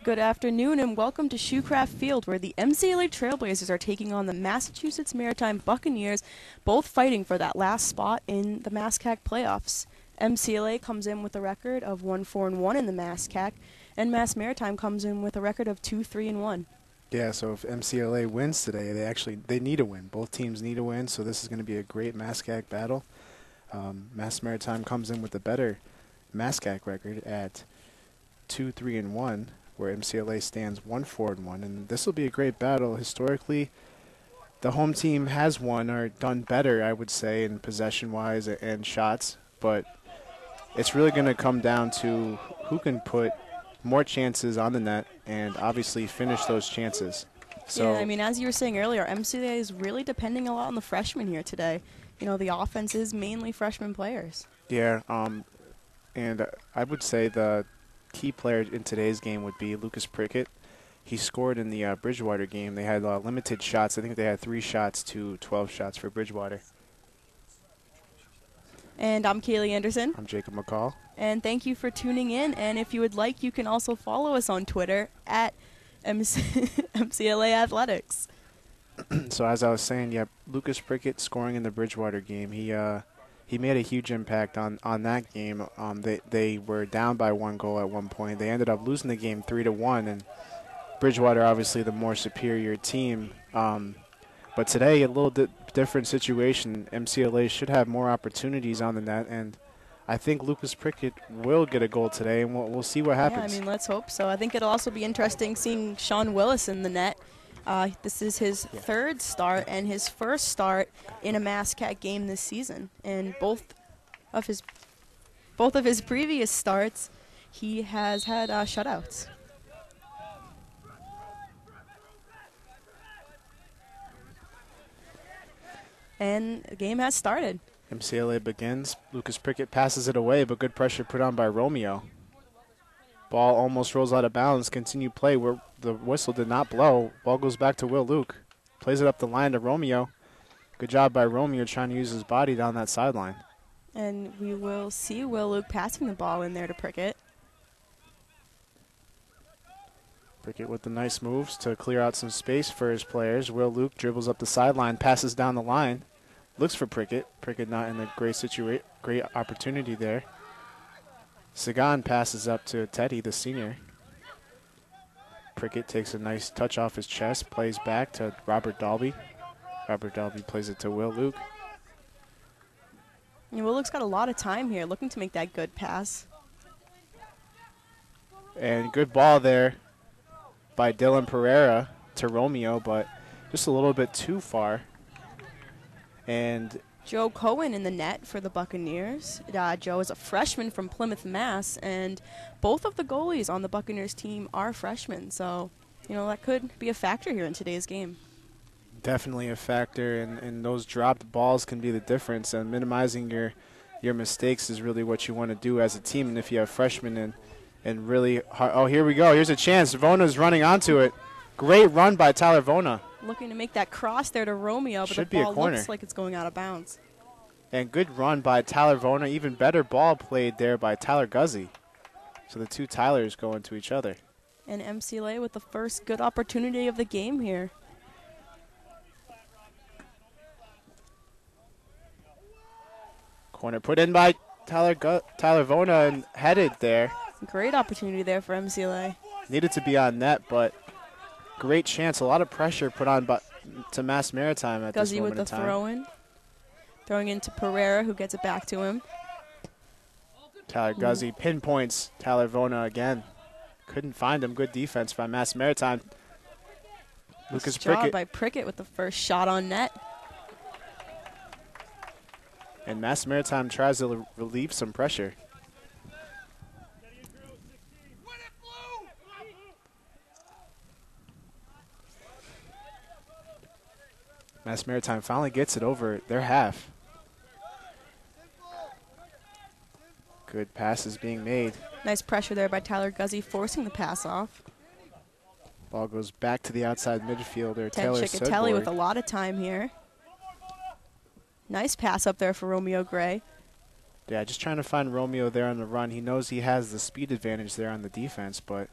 Good afternoon and welcome to Shoecraft Field, where the MCLA Trailblazers are taking on the Massachusetts Maritime Buccaneers, both fighting for that last spot in the MASCAC playoffs. MCLA comes in with a record of 1-4-1 in the MASCAC, and Mass Maritime comes in with a record of 2-3-1. Yeah, so if MCLA wins today, they need a win. Both teams need a win, so this is going to be a great MASCAC battle. Mass Maritime comes in with a better MASCAC record at 2-3-1, where MCLA stands 1-4-1, and this will be a great battle. Historically, the home team has won or done better, I would say, in possession-wise and shots, but it's really going to come down to who can put more chances on the net and obviously finish those chances. So yeah, I mean, as you were saying earlier, MCLA is really depending a lot on the freshmen here today. You know, the offense is mainly freshman players. yeah, and I would say the key player in today's game would be Lucas Prickett. He scored in the Bridgewater game. They had limited shots. I think they had 3 shots to 12 shots for Bridgewater. And I'm Kaylee Anderson. I'm Jacob McCall. And thank you for tuning in. And if you would like, you can also follow us on Twitter at MCLA Athletics. So as I was saying, yeah, Lucas Prickett scoring in the Bridgewater game. He made a huge impact on that game. They were down by 1 goal at one point. They ended up losing the game 3-1, and Bridgewater obviously the more superior team. But today, a little different situation. MCLA should have more opportunities on the net, and I think Lucas Prickett will get a goal today, and we'll see what happens. Yeah, I mean, let's hope so. I think it'll also be interesting seeing Sean Willis in the net. This is his third start and his first start in a MASCAC game this season. And both of his previous starts, he has had shutouts. And the game has started. MCLA begins. Lucas Prickett passes it away, but good pressure put on by Romeo. Ball almost rolls out of bounds. Continue play where the whistle did not blow. Ball goes back to Will Luke. Plays it up the line to Romeo. Good job by Romeo trying to use his body down that sideline. And we will see Will Luke passing the ball in there to Prickett. Prickett with the nice moves to clear out some space for his players. Will Luke dribbles up the sideline, passes down the line. Looks for Prickett. Prickett not in a great opportunity there. Sagan passes up to Teddy, the senior. Prickett takes a nice touch off his chest, plays back to Robert Dalby. Robert Dalby plays it to Will Luke. And Will Luke's got a lot of time here, looking to make that good pass. And good ball there by Dylan Pereira to Romeo, but just a little bit too far. And Joe Cohen in the net for the Buccaneers. Joe is a freshman from Plymouth, Mass, and both of the goalies on the Buccaneers team are freshmen. So, that could be a factor here in today's game. Definitely a factor, and those dropped balls can be the difference. And minimizing your mistakes is really what you want to do as a team. And if you have freshmen and really hard, oh, here we go. Here's a chance. Vona's running onto it. Great run by Tyler Vona. Looking to make that cross there to Romeo, but Should the be ball a corner. looks like it's going out of bounds. And good run by Tyler Vona. Even better ball played there by Tyler Guzzi. So the two Tylers go into each other. And MCLA with the first good opportunity of the game here. Corner put in by Tyler Vona and headed there. Great opportunity there for MCLA. Needed to be on net, but great chance. A lot of pressure put on to Mass Maritime at this Guzzi moment with the in time. throw-in. Throwing into Pereira, who gets it back to him. Tyler Guzzi pinpoints Tyler Vona again. Couldn't find him. Good defense by Mass Maritime. Lucas Prickett. By Prickett with the first shot on net. And Mass Maritime tries to relieve some pressure. Mass Maritime finally gets it over their half. Good passes being made. Nice pressure there by Tyler Guzzi, forcing the pass off. Ball goes back to the outside midfielder, Ted Taylor Chickatelli with a Sudborg. lot of time here. Nice pass up there for Romeo Gray. Yeah, just trying to find Romeo there on the run. He knows he has the speed advantage there on the defense, but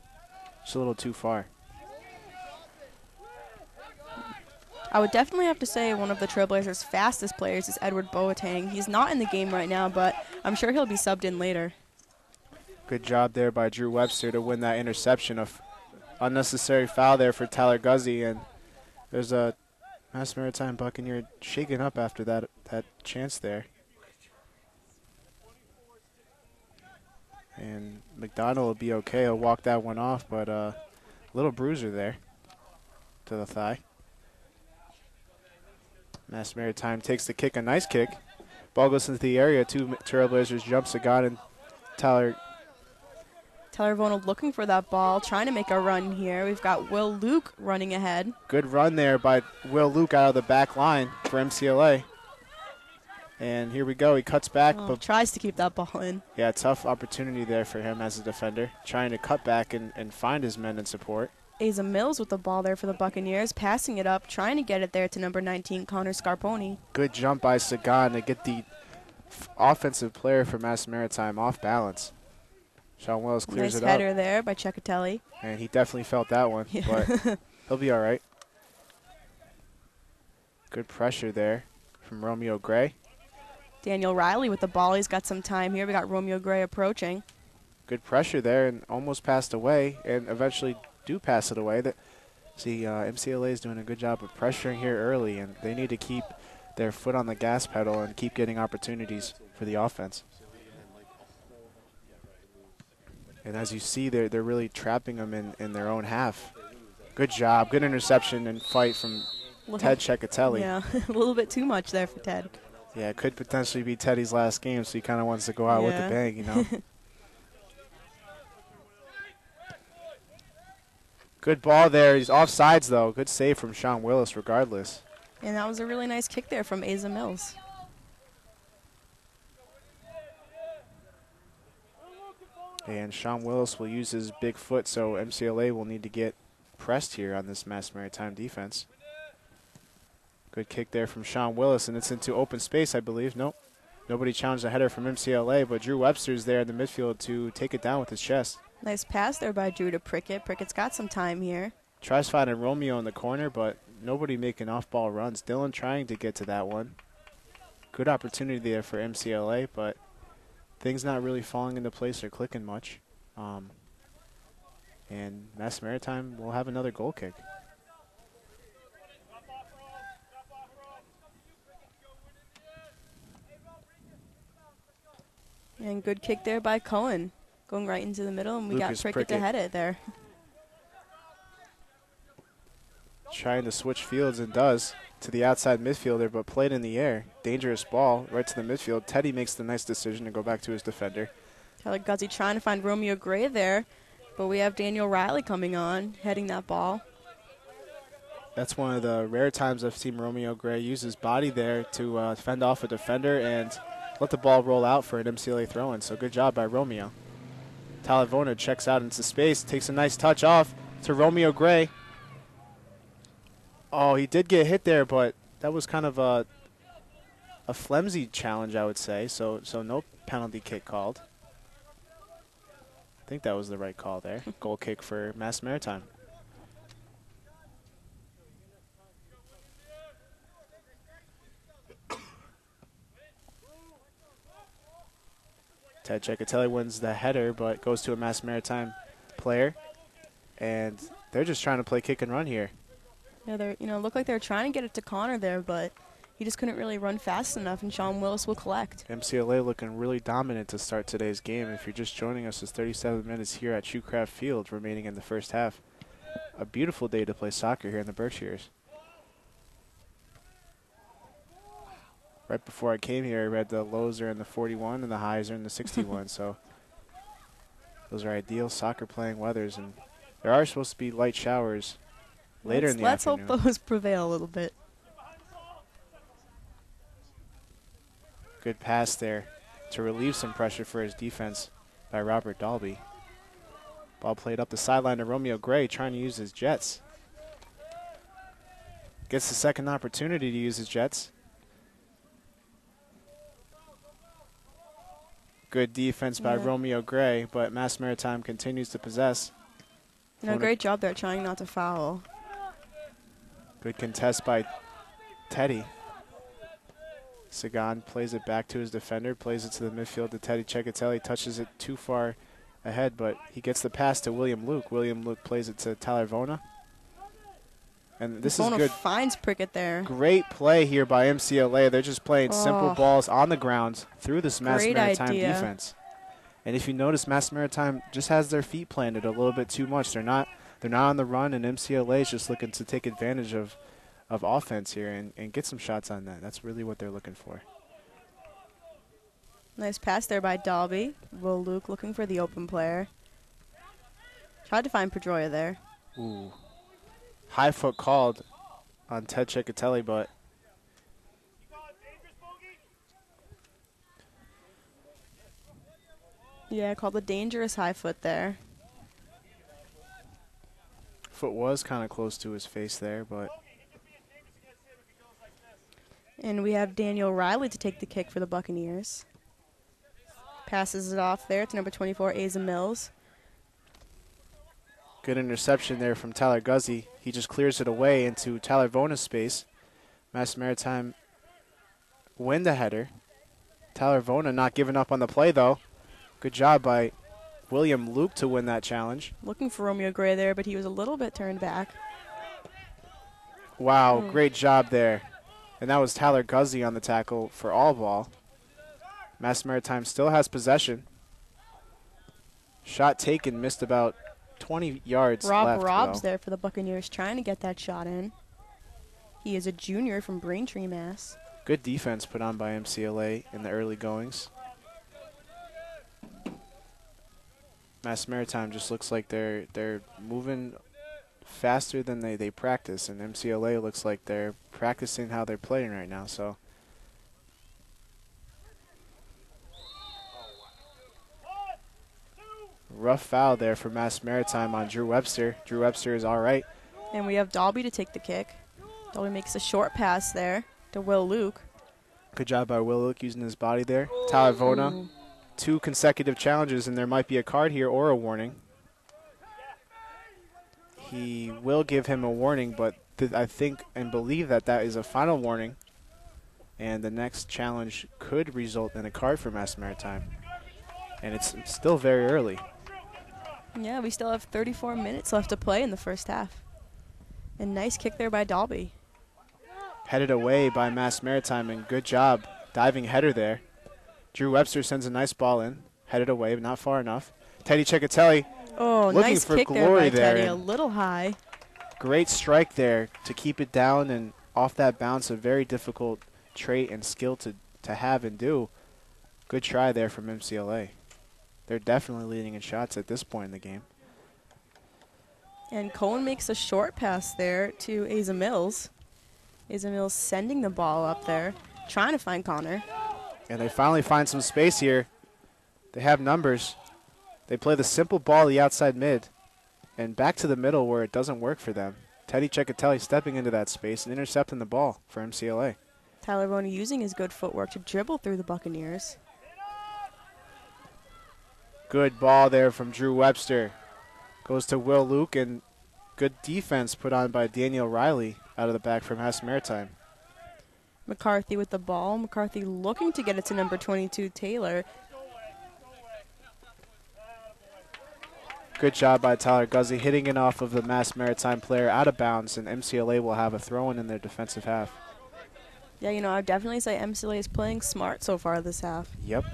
just a little too far. I would definitely have to say one of the Trailblazers' fastest players is Edward Boateng. He's not in the game right now, but I'm sure he'll be subbed in later. Good job there by Drew Webster to win that interception. Of unnecessary foul there for Tyler Guzzi, and there's a Mass Maritime Buccaneer shaken up after that chance there. And McDonald will be okay. He'll walk that one off, but a little bruiser there to the thigh. Mass Maritime takes the kick, a nice kick. Ball goes into the area. Two Trailblazers jump. Sagan and Tyler Vona looking for that ball, trying to make a run here. We've got Will Luke running ahead. Good run there by Will Luke out of the back line for MCLA. And here we go. He cuts back. Oh, but tries to keep that ball in. yeah, tough opportunity there for him as a defender. Trying to cut back and find his men in support. Asa Mills with the ball there for the Buccaneers, passing it up, trying to get it there to number 19, Connor Scarponi. Good jump by Sagan to get the offensive player for Mass Maritime off balance. Sean Wells clears Nice it up. header there by Chickatelli. And he definitely felt that one, Yeah. but he'll be all right. Good pressure there from Romeo Gray. Daniel Riley with the ball. He's got some time here. We got Romeo Gray approaching. Good pressure there and almost passed away and eventually do pass it away. MCLA is doing a good job of pressuring here early, and they need to keep their foot on the gas pedal and keep getting opportunities for the offense. And as you see, they're really trapping them in their own half. Good job. Good interception and fight from Ted Chickatelli. Yeah, a little bit too much there for Ted. Yeah, it could potentially be Teddy's last game, so he kind of wants to go out with a bang, you know. Good ball there. He's offsides, though. Good save from Sean Willis regardless. And that was a really nice kick there from Asa Mills. And Sean Willis will use his big foot, so MCLA will need to get pressed here on this Mass Maritime defense. Good kick there from Sean Willis, and it's into open space, I believe. Nope. Nobody challenged the header from MCLA, but Drew Webster's there in the midfield to take it down with his chest. Nice pass there by Drew to Prickett. Prickett's got some time here. Tries finding Romeo in the corner, but nobody making off-ball runs. Dylan trying to get to that one. Good opportunity there for MCLA, but things not really falling into place or clicking much. And Mass Maritime will have another goal kick. And good kick there by Cohen. Going right into the middle, and we got Prickett to head it there. Trying to switch fields and does to the outside midfielder, but played in the air. Dangerous ball right to the midfield. Teddy makes the nice decision to go back to his defender. Tyler Guzzi trying to find Romeo Gray there, but we have Daniel Riley coming on, heading that ball. That's one of the rare times I've seen Romeo Gray use his body there to fend off a defender and let the ball roll out for an MCLA throw-in. So good job by Romeo. Talavona checks out into space, takes a nice touch off to Romeo Gray. Oh, he did get hit there, but that was kind of a flimsy challenge, I would say. So no penalty kick called. I think that was the right call there. Goal kick for Mass Maritime. Ted Cecatelli wins the header, but goes to a Mass Maritime player. And they're just trying to play kick and run here. Yeah, they're look like they're trying to get it to Connor there, but he just couldn't really run fast enough, and Sean Willis will collect. MCLA looking really dominant to start today's game. If you're just joining us, it's 37 minutes here at Shoecraft Field remaining in the first half. A beautiful day to play soccer here in the Berkshires. Right before I came here, I read the lows are in the 41 and the highs are in the 61. So those are ideal soccer playing weathers, and there are supposed to be light showers later in the afternoon. Let's hope those prevail a little bit. Good pass there to relieve some pressure for his defense by Robert Dalby. Ball played up the sideline to Romeo Gray, trying to use his jets. Gets the second opportunity to use his jets. Good defense by Romeo Gray, but Mass Maritime continues to possess. Great job there trying not to foul. Good contest by Teddy. Sagan plays it back to his defender, plays it to the midfield to Teddy Cecatelli, touches it too far ahead, but he gets the pass to William Luke. William Luke plays it to Talavona. And this is good. Finds Prickett there. Great play here by MCLA. They're just playing simple balls on the ground through this Mass Maritime defense. And if you notice, Mass Maritime just has their feet planted a little bit too much. They're not on the run, and MCLA is just looking to take advantage of offense here and get some shots on that. That's really what they're looking for. Nice pass there by Dalby. Will Luke looking for the open player. Tried to find Pedroia there. Ooh. High foot called on Ted Cecatelli, but yeah, called a dangerous high foot there. Foot was kind of close to his face there, but. And we have Daniel Riley to take the kick for the Buccaneers. Passes it off there to number 24, Asa Mills. Good interception there from Tyler Guzzi. He just clears it away into Tyler Vona's space. Mass Maritime win the header. Tyler Vona not giving up on the play, though. Good job by William Luke to win that challenge. Looking for Romeo Gray there, but he was a little bit turned back. Wow, great job there. And that was Tyler Guzzi on the tackle for all ball. Mass Maritime still has possession. Shot taken, missed about 20 yards left. Robb's there for the Buccaneers trying to get that shot in. He is a junior from Braintree, Mass. Good defense put on by MCLA in the early goings. Mass Maritime just looks like they're moving faster than they practice, and MCLA looks like they're practicing how they're playing right now. So Rough foul there for Mass Maritime on Drew Webster. Drew Webster is all right. And we have Dalby to take the kick. Dalby makes a short pass there to Will Luke. Good job by Will Luke using his body there. Tyler Vona, 2 consecutive challenges, and there might be a card here or a warning. He will give him a warning, but I think and believe that that is a final warning. And the next challenge could result in a card for Mass Maritime. And it's still very early. Yeah, we still have 34 minutes left to play in the first half. And nice kick there by Dalby. Headed away by Mass Maritime, and good job. Diving header there. Drew Webster sends a nice ball in. Headed away, but not far enough. Teddy Cecatelli Oh, looking nice for kick glory there by there. Teddy, a little high. Great strike there to keep it down, and off that bounce, a very difficult trait and skill to have and do. Good try there from MCLA. They're definitely leading in shots at this point in the game. And Cohen makes a short pass there to Asa Mills. Asa Mills sending the ball up there, trying to find Connor. And they finally find some space here. They have numbers. They play the simple ball the outside mid and back to the middle where it doesn't work for them. Teddy Cecatelli stepping into that space and intercepting the ball for MCLA. Tyler Vona using his good footwork to dribble through the Buccaneers. Good ball there from Drew Webster. Goes to Will Luke, and good defense put on by Daniel Riley out of the back from Mass Maritime. McCarthy with the ball. McCarthy looking to get it to number 22, Taylor. Good job by Tyler Guzzi, hitting it off of the Mass Maritime player out of bounds, and MCLA will have a throw-in in their defensive half. Yeah, you know, I'd definitely say MCLA is playing smart so far this half. Yep.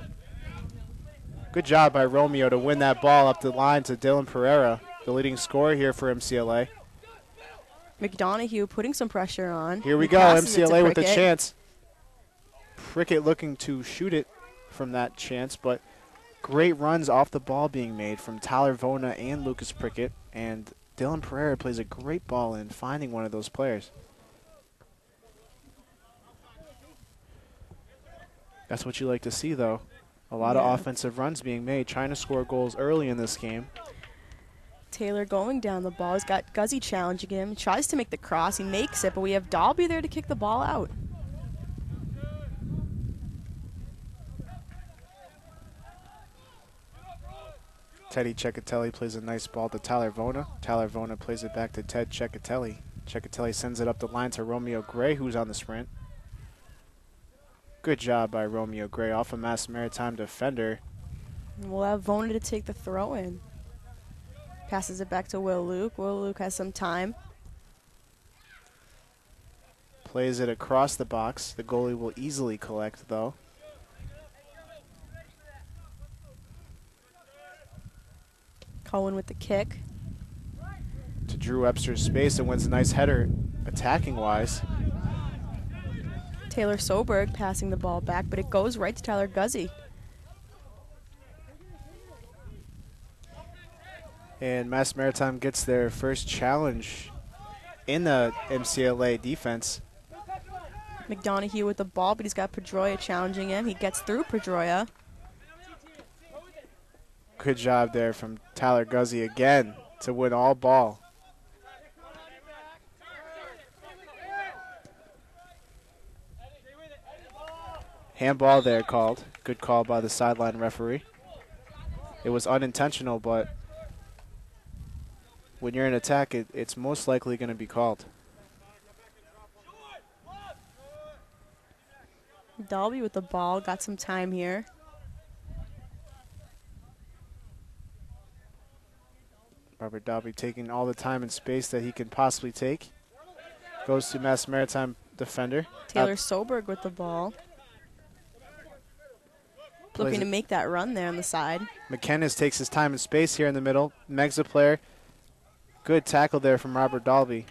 Good job by Romeo to win that ball up the line to Dylan Pereira, the leading scorer here for MCLA. McDonough putting some pressure on. Here we He go, passes it to MCLA with a Prickett. chance. Prickett looking to shoot it from that chance, but great runs off the ball being made from Tyler Vona and Lucas Prickett, and Dylan Pereira plays a great ball in finding one of those players. That's what you like to see, though. A lot of offensive runs being made, trying to score goals early in this game. Taylor going down the ball. He's got Guzzi challenging him. Tries to make the cross. He makes it, but we have Dalby there to kick the ball out. Teddy Cecatelli plays a nice ball to Tyler Vona. Tyler Vona plays it back to Ted Cecatelli. Cecatelli sends it up the line to Romeo Gray, who's on the sprint. Good job by Romeo Gray off a Mass Maritime defender. And we'll have Vona to take the throw in. Passes it back to Will Luke. Will Luke has some time. Plays it across the box. The goalie will easily collect, though. Cohen with the kick. To Drew Webster's space and wins a nice header attacking-wise. Taylor Soberg passing the ball back, but it goes right to Tyler Guzzi. And Mass Maritime gets their first challenge in the MCLA defense. McDonough with the ball, but he's got Pedroia challenging him. He gets through Pedroia. Good job there from Tyler Guzzi again to win all ball. Handball there called. Good call by the sideline referee. It was unintentional, but when you're in attack, it's most likely going to be called. Dalby with the ball, got some time here. Robert Dalby taking all the time and space that he can possibly take. Goes to Mass Maritime defender. Taylor Soberg with the ball. Looking to make that run there on the side. McKennis takes his time and space here in the middle. Meg's a player. Good tackle there from Robert Dalby.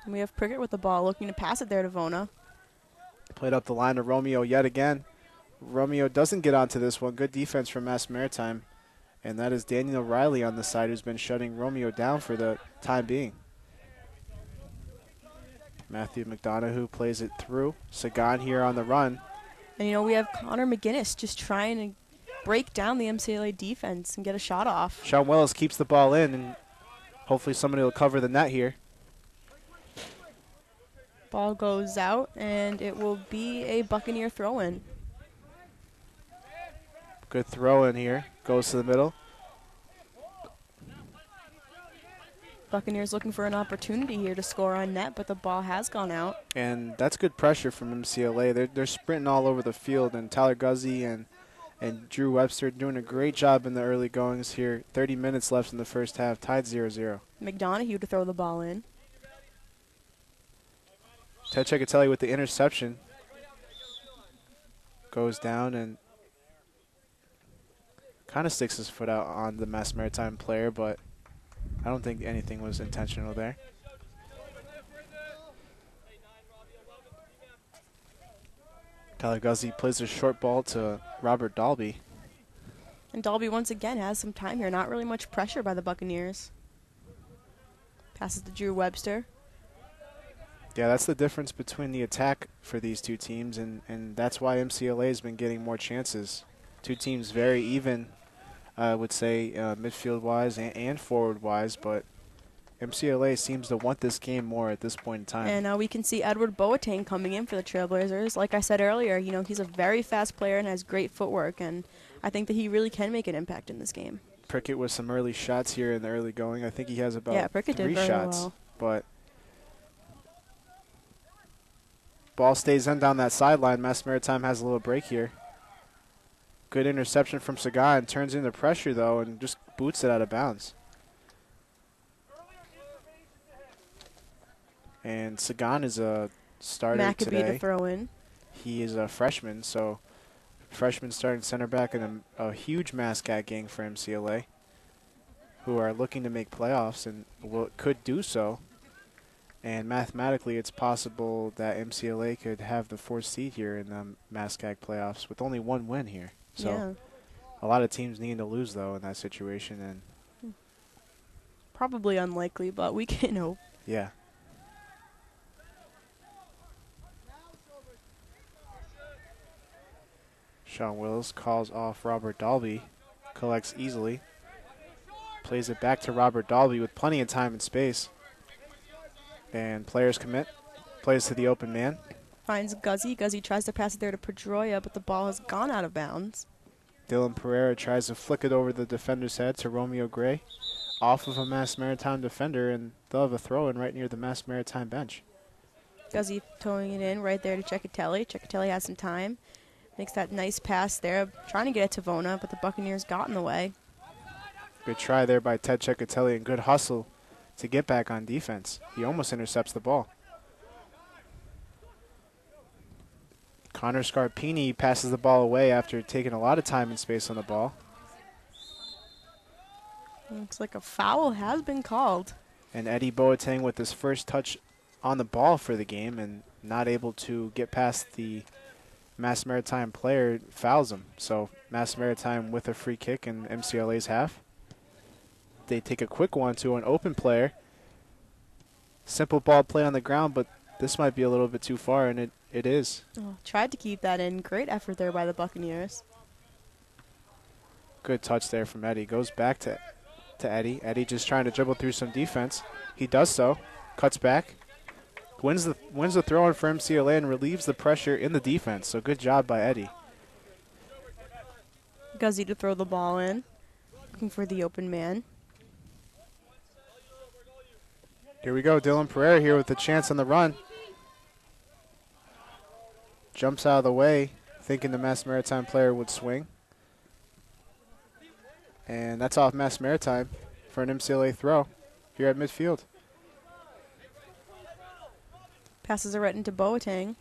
And we have Prickett with the ball, looking to pass it there to Vona. Played up the line to Romeo yet again. Romeo doesn't get onto this one. Good defense from Mass Maritime. And that is Daniel Riley on the side, who's been shutting Romeo down for the time being. Matthew McDonough plays it through. Sagan here on the run. And, you know, we have Connor McGinnis just trying to break down the MCLA defense and get a shot off. Sean Willis keeps the ball in, and hopefully somebody will cover the net here. Ball goes out, and it will be a Buccaneer throw-in. Good throw in here. Goes to the middle. Buccaneers looking for an opportunity here to score on net, but the ball has gone out. And that's good pressure from MCLA. They're sprinting all over the field, and Tyler Guzzi and Drew Webster doing a great job in the early goings here. 30 minutes left in the first half, tied 0-0. McDonough to throw the ball in. Ted Cecatelli with the interception. Goes down and kind of sticks his foot out on the Mass Maritime player, but I don't think anything was intentional there. Tyler Guzzi plays a short ball to Robert Dalby. And Dalby once again has some time here. Not really much pressure by the Buccaneers. Passes to Drew Webster. Yeah, that's the difference between the attack for these two teams, and that's why MCLA has been getting more chances. Two teams very even, I would say, midfield-wise and forward-wise, but MCLA seems to want this game more at this point in time. And we can see Edward Boateng coming in for the Trailblazers. Like I said earlier, you know, he's a very fast player and has great footwork, and I think that he really can make an impact in this game. Prickett with some early shots here in the early going. I think he has about Prickett 3 did very shots. well. But ball stays in down that sideline. Mass Maritime has a little break here. Good interception from Sagan. Turns into pressure, though, and just boots it out of bounds. And Sagan is a starter today. To throw in. He is a freshman, so freshman starting center back and a huge mascot gang for MCLA, who are looking to make playoffs and could do so. And mathematically, it's possible that MCLA could have the 4th seed here in the MASCAC playoffs with only 1 win here. So a lot of teams need to lose, though, in that situation. And probably unlikely, but we can hope. Yeah. Sean Wills calls off Robert Dalby, collects easily, plays it back to Robert Dalby with plenty of time and space. And players commit, plays to the open man. Finds Guzzi. Guzzi tries to pass it there to Pedroia, but the ball has gone out of bounds. Dylan Pereira tries to flick it over the defender's head to Romeo Gray, off of a Mass Maritime defender, and they'll have a throw-in right near the Mass Maritime bench. Guzzi towing it in right there to Cecatelli. Cecatelli has some time. Makes that nice pass there, trying to get it to Vona, but the Buccaneers got in the way. Good try there by Ted Cecatelli and good hustle to get back on defense. He almost intercepts the ball. Connor Scarpini passes the ball away after taking a lot of time and space on the ball. Looks like a foul has been called. And Eddie Boateng with his first touch on the ball for the game and not able to get past the Mass Maritime player, fouls him. So Mass Maritime with a free kick in MCLA's half. They take a quick one to an open player. Simple ball play on the ground, but this might be a little bit too far, and it is. Tried to keep that in. Great effort there by the Buccaneers. Good touch there from Eddie. Goes back to Eddie. Eddie just trying to dribble through some defense. He does so. Cuts back. Wins the throw-in for MCLA and relieves the pressure in the defense. So good job by Eddie. Guzzi to throw the ball in. Looking for the open man. Here we go. Dylan Pereira here with a chance on the run. Jumps out of the way, thinking the Mass Maritime player would swing. And that's off Mass Maritime for an MCLA throw here at midfield. Passes it right into Boateng.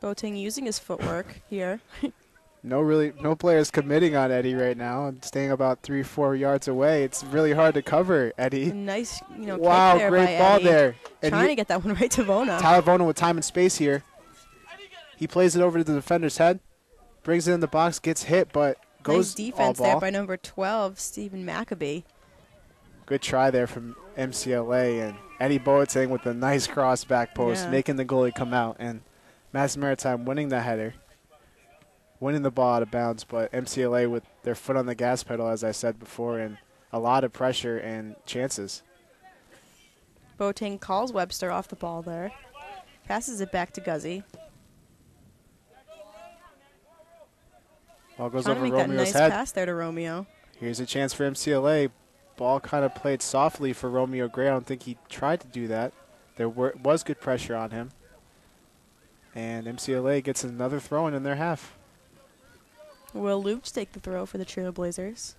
Boateng using his footwork here. No players committing on Eddie right now and staying about 3-4 yards away. It's really hard to cover Eddie. A nice, wow, kick there great by ball Eddie. there. Trying to get that one right to Vona. Tyler Vona with time and space here. He plays it over to the defender's head, brings it in the box, gets hit, but goes nice defense all ball. there by number 12, Stephen Maccabee. Good try there from MCLA, and Eddie Boateng with a nice cross back post, making the goalie come out, and Mass Maritime winning the header, winning the ball out of bounds, but MCLA with their foot on the gas pedal, as I said before, and a lot of pressure and chances. Boateng calls Webster off the ball there. Passes it back to Guzzi. Ball goes Trying over to make that Romeo's nice head. pass there to Romeo. Here's a chance for MCLA. Ball kind of played softly for Romeo Gray. I don't think he tried to do that. There was good pressure on him. And MCLA gets another throw in their half. Will Luke take the throw for the Trailblazers?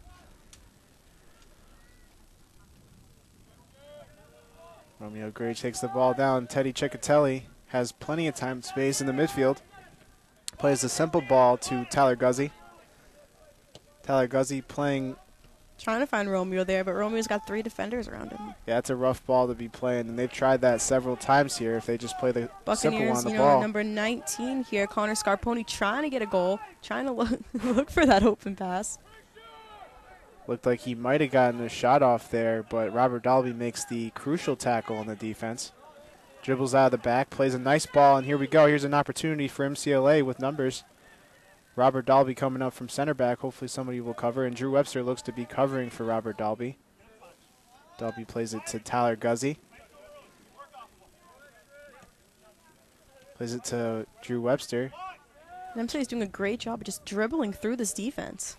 Romeo Gray takes the ball down. Teddy Ciccatelli has plenty of time and space in the midfield. Plays a simple ball to Tyler Guzzi. Tyler Guzzi playing. Trying to find Romeo there, but Romeo's got 3 defenders around him. Yeah, it's a rough ball to be playing, and they've tried that several times here. If they just play the simple Buccaneers, on the you know, ball. number 19 here, Connor Scarponi trying to get a goal, trying to look for that open pass. Looked like he might have gotten a shot off there, but Robert Dalby makes the crucial tackle on the defense. Dribbles out of the back, plays a nice ball, and here we go. Here's an opportunity for MCLA with numbers. Robert Dalby coming up from center back. Hopefully somebody will cover, and Drew Webster looks to be covering for Robert Dalby. Dalby plays it to Tyler Guzzi. Plays it to Drew Webster. And MCLA's doing a great job of just dribbling through this defense.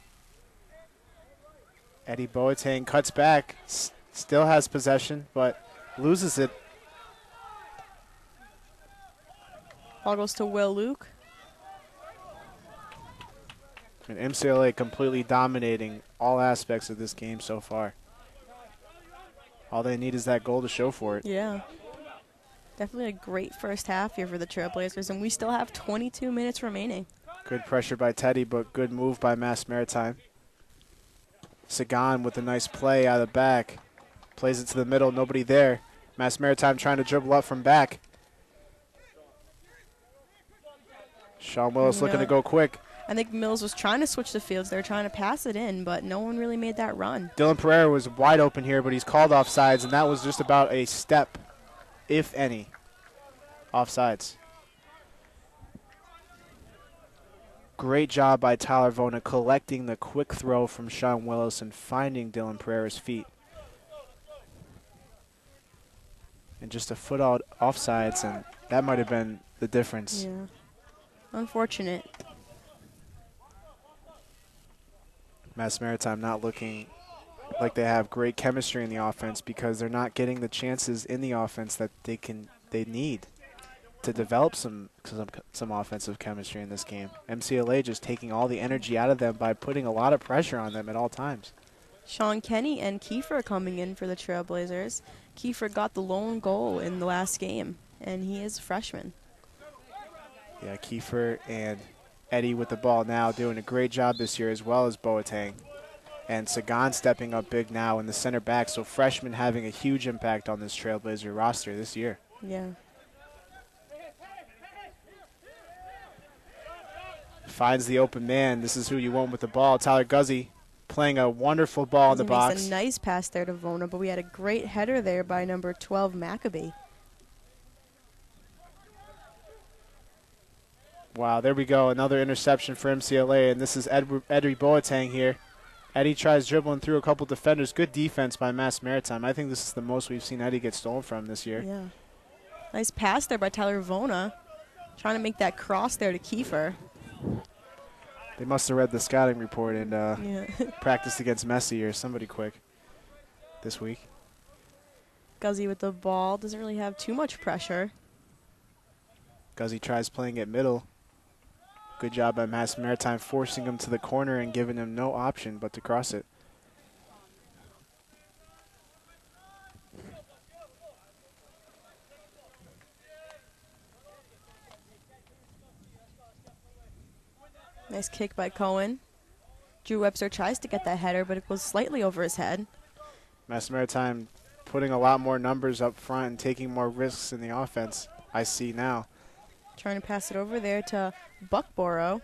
Eddie Boateng cuts back, still has possession, but loses it. Ball goes to Will Luke. And MCLA completely dominating all aspects of this game so far. All they need is that goal to show for it. Yeah. Definitely a great first half here for the Trailblazers, and we still have 22 minutes remaining. Good pressure by Teddy, but good move by Mass Maritime. Sagan with a nice play out of the back. Plays it to the middle, nobody there. Mass Maritime trying to dribble up from back. Sean Willis looking to go quick. I think Mills was trying to switch the fields. They were trying to pass it in, but no one really made that run. Dylan Pereira was wide open here, but he's called offsides, and that was just about a step, if any, offsides. Great job by Tyler Vona collecting the quick throw from Sean Willis and finding Dylan Pereira's feet. And just a foot out offsides, and that might have been the difference. Yeah. Unfortunate. Mass Maritime not looking like they have great chemistry in the offense because they're not getting the chances in the offense that they need to develop some offensive chemistry in this game. MCLA just taking all the energy out of them by putting a lot of pressure on them at all times. Sean Kenny and Kiefer coming in for the Trailblazers. Kiefer got the lone goal in the last game, and he is a freshman. Yeah, Kiefer and Eddie with the ball now doing a great job this year, as well as Boateng. And Sagan stepping up big now in the center back, so freshmen having a huge impact on this Trailblazer roster this year. Yeah. Finds the open man. This is who you want with the ball. Tyler Guzzi playing a wonderful ball in the box. Makes a nice pass there to Vona, but we had a great header there by number 12, Maccabee. Wow, there we go. Another interception for MCLA, and this is Eddie Boateng here. Eddie tries dribbling through a couple defenders. Good defense by Mass Maritime. I think this is the most we've seen Eddie get stolen from this year. Yeah. Nice pass there by Tyler Vona. Trying to make that cross there to Kiefer. They must have read the scouting report and Yeah. practiced against Messi or somebody quick this week. Guzzi with the ball. Doesn't really have too much pressure. Guzzi tries playing it middle. Good job by Mass Maritime forcing him to the corner and giving him no option but to cross it. Nice kick by Cohen. Drew Webster tries to get that header, but it goes slightly over his head. Mass Maritime putting a lot more numbers up front and taking more risks in the offense, I see now. Trying to pass it over there to Buckborough,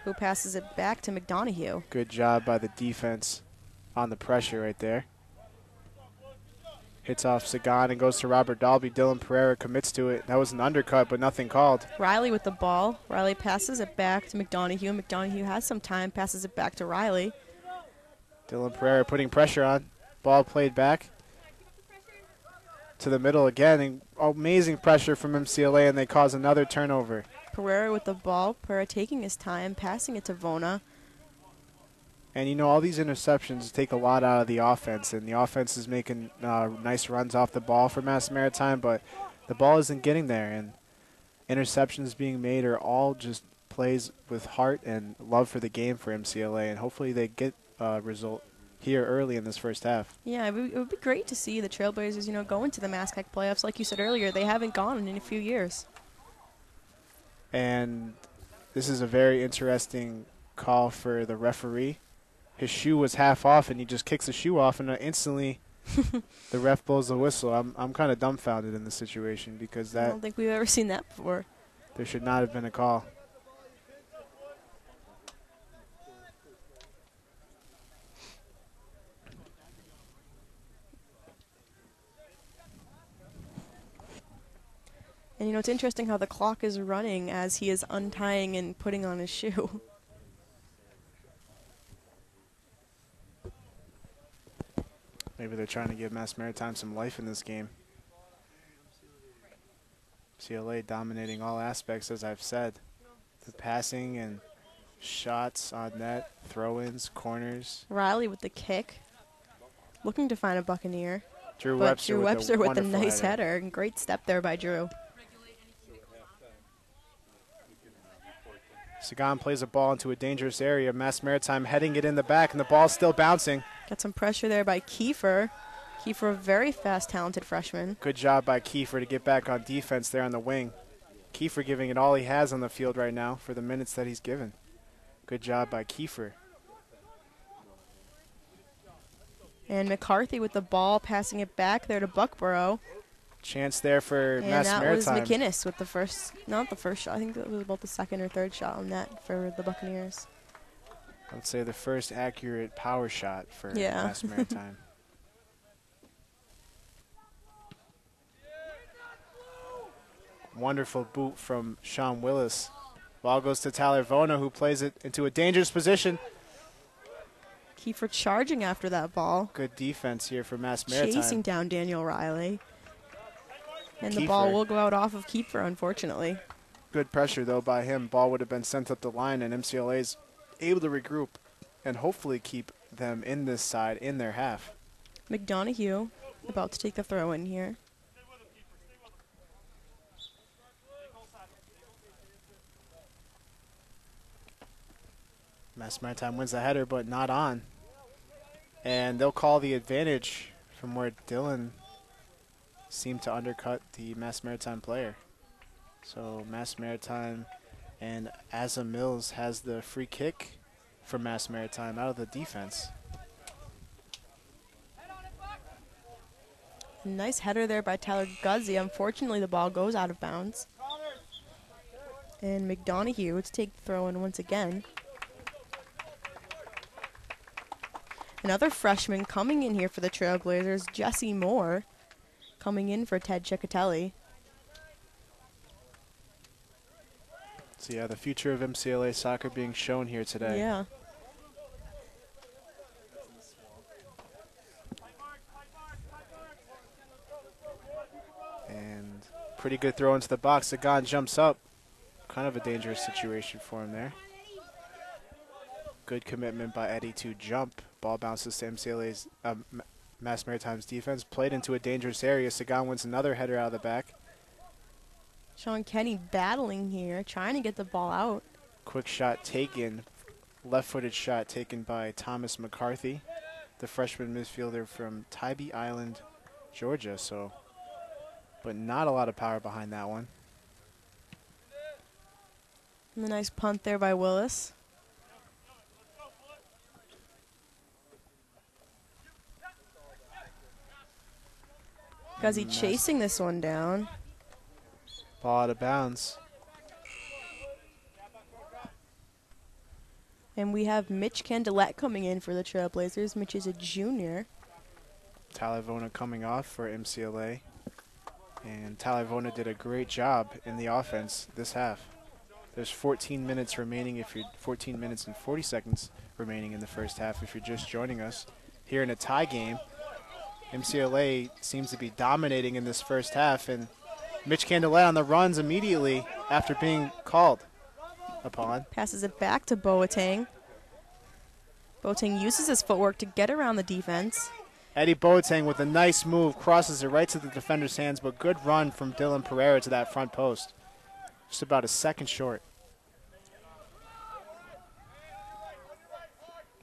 who passes it back to McDonough. Good job by the defense on the pressure right there. Hits off Sagan and goes to Robert Dalby. Dylan Pereira commits to it. That was an undercut, but nothing called. Riley with the ball. Riley passes it back to McDonough. McDonough has some time, passes it back to Riley. Dylan Pereira putting pressure on. Ball played back to the middle again. And amazing pressure from MCLA, and they cause another turnover. Pereira with the ball. Pereira taking his time, passing it to Vona. And, you know, all these interceptions take a lot out of the offense, and the offense is making nice runs off the ball for Mass Maritime, but the ball isn't getting there, and interceptions being made are all just plays with heart and love for the game for MCLA, and hopefully they get a result here early in this first half. Yeah, it would be great to see the Trailblazers, you know, go into the MASCAC playoffs. Like you said earlier, they haven't gone in a few years. And this is a very interesting call for the referee. His shoe was half off, and he just kicks the shoe off, and instantly the ref blows the whistle. I'm kind of dumbfounded in this situation because I don't think we've ever seen that before. There should not have been a call. And, you know, it's interesting how the clock is running as he is untying and putting on his shoe. Maybe they're trying to give Mass Maritime some life in this game. CLA dominating all aspects, as I've said. The passing and shots on net, throw-ins, corners. Riley with the kick. Looking to find a Buccaneer. Drew but Webster Drew Webster with a wonderful nice header. And great step there by Drew. Sagan plays a ball into a dangerous area. Mass Maritime heading it in the back, and the ball's still bouncing. Got some pressure there by Kiefer. Kiefer, a very fast, talented freshman. Good job by Kiefer to get back on defense there on the wing. Kiefer giving it all he has on the field right now for the minutes that he's given. Good job by Kiefer. And McCarthy with the ball, passing it back there to Buckborough. Chance there for and Mass Maritime. And that was McInnes with the first, not the first shot. I think that was about the second or third shot on net for the Buccaneers. I would say the first accurate power shot for Mass Maritime. Wonderful boot from Sean Willis. Ball goes to Tyler Vona, who plays it into a dangerous position. Kiefer charging after that ball. Good defense here for Mass Maritime. Chasing down Daniel Riley. And Kiefer. The ball will go out off of Kiefer, unfortunately. Good pressure, though, by him. Ball would have been sent up the line, and MCLA's able to regroup and hopefully keep them in this side in their half. McDonough about to take the throw in here. Mass Maritime wins the header, but not on. And they'll call the advantage from where Dylan seemed to undercut the Mass Maritime player. So Mass Maritime and Asa Mills has the free kick for Mass Maritime out of the defense. Nice header there by Tyler Guzzi. Unfortunately, the ball goes out of bounds. And McDonough to take the throw in once again. Another freshman coming in here for the Trailblazers, Jesse Moore, coming in for Ted Ciccatelli. So yeah, the future of MCLA soccer being shown here today. Yeah. And pretty good throw into the box. Sagan jumps up. Kind of a dangerous situation for him there. Good commitment by Eddie to jump. Ball bounces to MCLA's Mass Maritime's defense. Played into a dangerous area. Sagan wins another header out of the back. Sean Kenny battling here, trying to get the ball out. Quick shot taken. Left-footed shot taken by Thomas McCarthy, the freshman midfielder from Tybee Island, Georgia. So, but not a lot of power behind that one. And a nice punt there by Willis. Guzzi chasing this one down. Ball out of bounds. And we have Mitch Candelet coming in for the Trailblazers. Mitch is a junior. Talavona coming off for MCLA. And Talavona did a great job in the offense this half. There's 14 minutes remaining 14 minutes and 40 seconds remaining in the first half if you're just joining us. Here in a tie game, MCLA seems to be dominating in this first half, and Mitch Candelet on the runs immediately after being called upon. Passes it back to Boateng. Boateng uses his footwork to get around the defense. Eddie Boateng with a nice move, crosses it right to the defender's hands, but good run from Dylan Pereira to that front post. Just about a second short.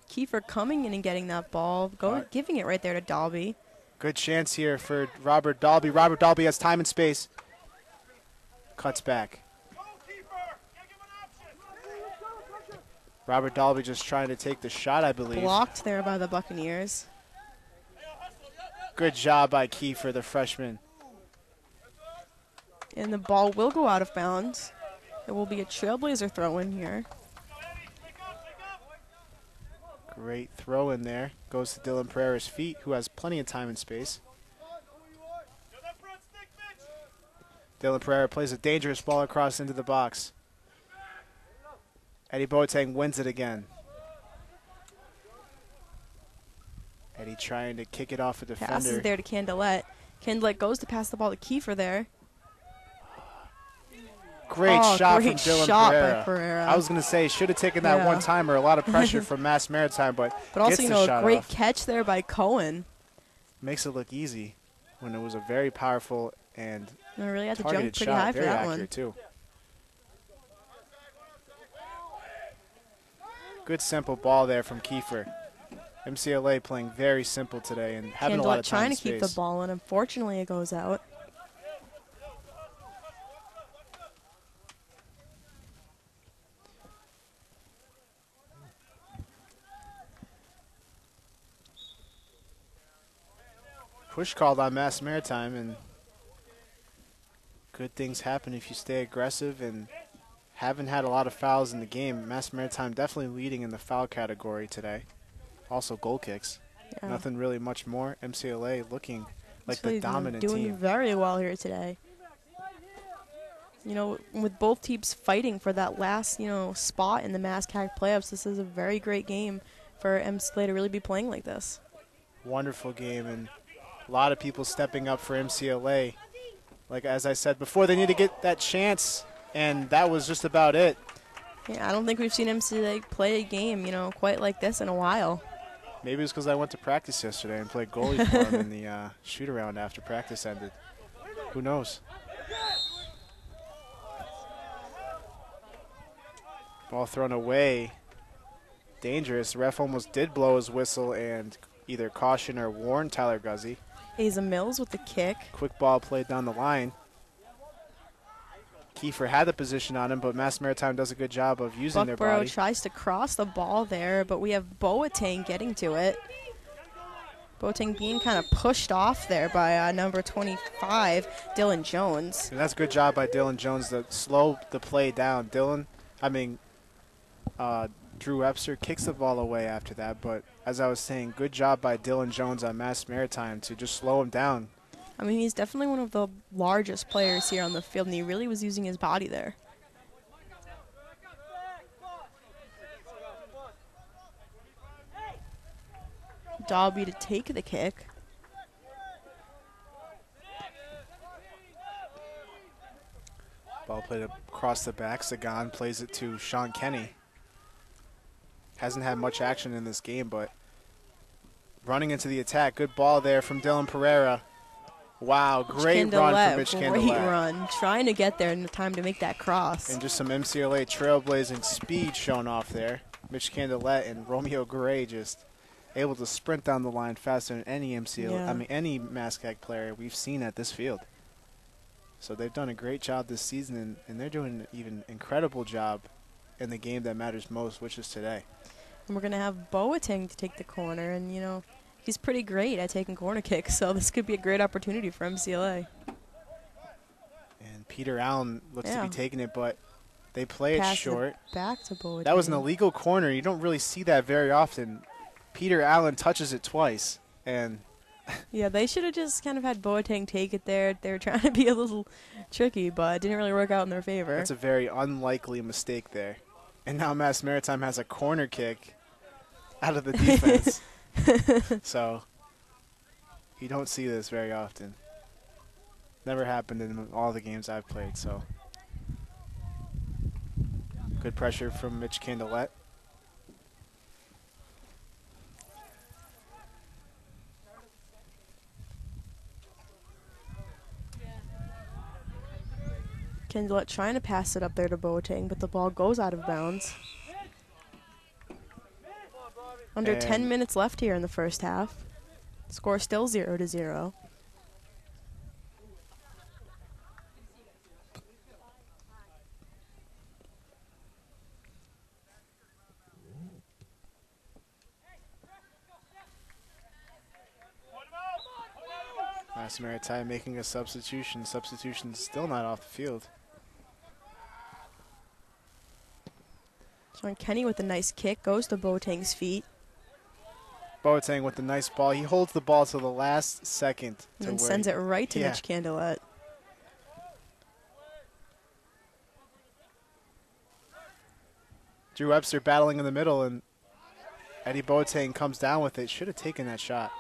Kiefer coming in and getting that ball, giving it right there to Dalby. Good chance here for Robert Dalby. Robert Dalby has time and space. Cuts back. Robert Dalby just trying to take the shot, I believe. Blocked there by the Buccaneers. Good job by Kiefer, the freshman. And the ball will go out of bounds. It will be a Trailblazer throw in here. Great throw in there. Goes to Dylan Pereira's feet, who has plenty of time and space. Dylan Pereira plays a dangerous ball across into the box. Eddie Boateng wins it again. Eddie trying to kick it off a defender. Passes there to Candelet. Candelet goes to pass the ball to Kiefer there. Great shot great from Dylan shot Pereira. by Pereira. I was going to say, should have taken that one timer. A lot of pressure from Mass Maritime, but also, gets the shot a great off. catch there by Cohen. Makes it look easy when it was a very powerful and I really had to jump targeted pretty shot. high for Very that accurate one. too. Good simple ball there from Kiefer. MCLA playing very simple today and having a lot of time trying and to keep space. the ball, and unfortunately it goes out. Push called on Mass Maritime, and good things happen if you stay aggressive, and haven't had a lot of fouls in the game. Mass Maritime definitely leading in the foul category today. Also goal kicks. Yeah. Nothing really much more. MCLA looking like the dominant doing team. very well here today. You know, with both teams fighting for that last, spot in the MASCAC playoffs, this is a very great game for MCLA to really be playing like this. Wonderful game, and a lot of people stepping up for MCLA. Like, as I said before, they need to get that chance, and that was just about it. Yeah, I don't think we've seen MCLA play a game, quite like this in a while. Maybe it's because I went to practice yesterday and played goalie for them in the shoot-around after practice ended. Who knows? Ball thrown away. Dangerous. The ref almost did blow his whistle and either caution or warn Tyler Guzzi. Asa Mills with the kick. Quick ball played down the line. Kiefer had the position on him, but Mass Maritime does a good job of using their body. Buckborough tries to cross the ball there, but we have Boateng getting to it. Boateng being kind of pushed off there by number 25, Dylan Jones. And that's a good job by Dylan Jones to slow the play down. Drew Webster kicks the ball away after that, but as I was saying, good job by Dylan Jones on Mass Maritime to just slow him down. I mean, he's definitely one of the largest players here on the field, and he really was using his body there. Dalby to take the kick. Ball played across the back. Sagan plays it to Sean Kenny. Hasn't had much action in this game, but running into the attack. Good ball there from Dylan Pereira. Wow, great run from Mitch Candelet. Great run, trying to get there in the time to make that cross. And just some MCLA trailblazing speed shown off there. Mitch Candelet and Romeo Gray just able to sprint down the line faster than any any MASCAC player we've seen at this field. So they've done a great job this season, and they're doing an even incredible job in the game that matters most, which is today. And we're going to have Boateng to take the corner, and, he's pretty great at taking corner kicks, so this could be a great opportunity for MCLA. And Peter Allen looks to be taking it, but they play it short. Back to Boateng. That was an illegal corner. You don't really see that very often. Peter Allen touches it twice, and Yeah, they should have just kind of had Boateng take it there. They were trying to be a little tricky, but it didn't really work out in their favor. That's a very unlikely mistake there. And now Mass Maritime has a corner kick out of the defense. So you don't see this very often. Never happened in all the games I've played, so. Good pressure from Mitch Candelette. Candelette trying to pass it up there to Boateng, but the ball goes out of bounds. Under 10 minutes left here in the first half. Score still 0-0. Mass Maritime making a substitution. Substitution still not off the field. Sean Kenny with a nice kick. Goes to Boateng's feet. Boateng with the nice ball. He holds the ball to the last second. And sends it right to Mitch Candelette. Drew Webster battling in the middle, and Eddie Boateng comes down with it. Should have taken that shot.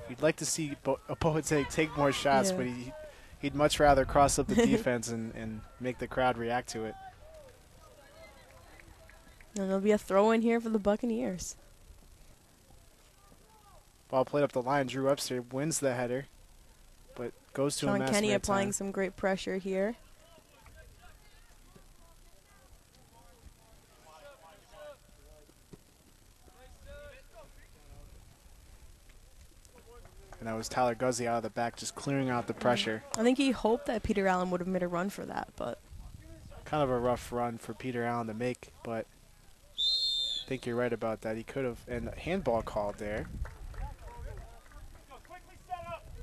You'd like to see Boateng take more shots, but he'd much rather cross up the defense and make the crowd react to it. And there'll be a throw in here for the Buccaneers. Ball played up the line. Drew Webster wins the header, but goes to a Mass Maritime. Sean Kenny applying some great pressure here. And that was Tyler Guzzi out of the back, just clearing out the pressure. I think he hoped that Peter Allen would have made a run for that, but kind of a rough run for Peter Allen to make, but I think you're right about that. He could have, and handball called there.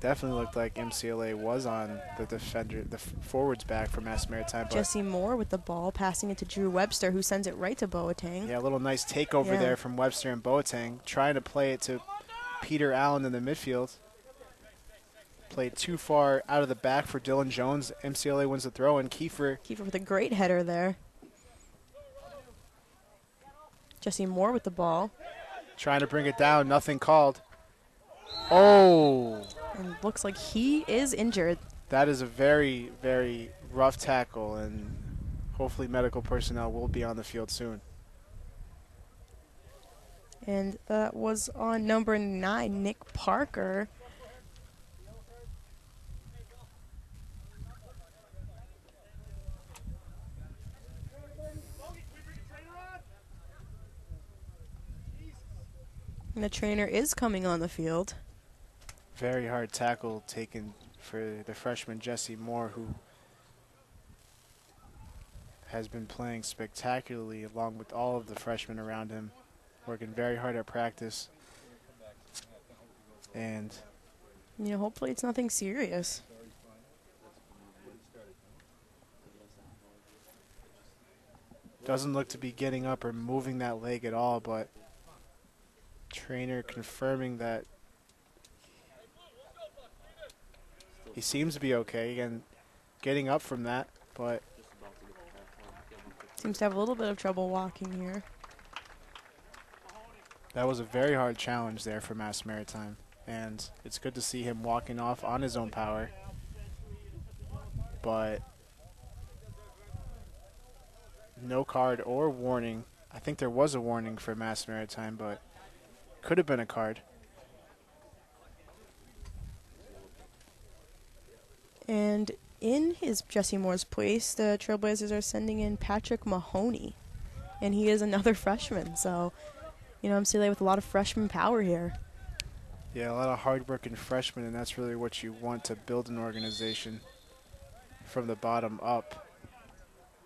Definitely looked like MCLA was on the defender, the forwards back for Mass Maritime. Jesse Moore with the ball, passing it to Drew Webster, who sends it right to Boateng. Yeah, a little nice takeover there from Webster and Boateng, trying to play it to Peter Allen in the midfield. Played too far out of the back for Dylan Jones. MCLA wins the throw, and Kiefer with a great header there. Jesse Moore with the ball. Trying to bring it down, nothing called. Oh! And looks like he is injured. That is a very, very rough tackle, and hopefully medical personnel will be on the field soon. And that was on number 9, Nick Parker. And the trainer is coming on the field. Very hard tackle taken for the freshman Jesse Moore, who has been playing spectacularly along with all of the freshmen around him, working very hard at practice. And hopefully it's nothing serious. Doesn't look to be getting up or moving that leg at all, but trainer confirming that he seems to be okay. Again, getting up from that, but seems to have a little bit of trouble walking here. That was a very hard challenge there for Mass Maritime, and it's good to see him walking off on his own power. But no card or warning. I think there was a warning for Mass Maritime, but could have been a card. And in his Jesse Moore's place, the Trailblazers are sending in Patrick Mahoney. And he is another freshman, so, MCLA with a lot of freshman power here. Yeah, a lot of hard-working freshmen, and that's really what you want to build an organization from the bottom up.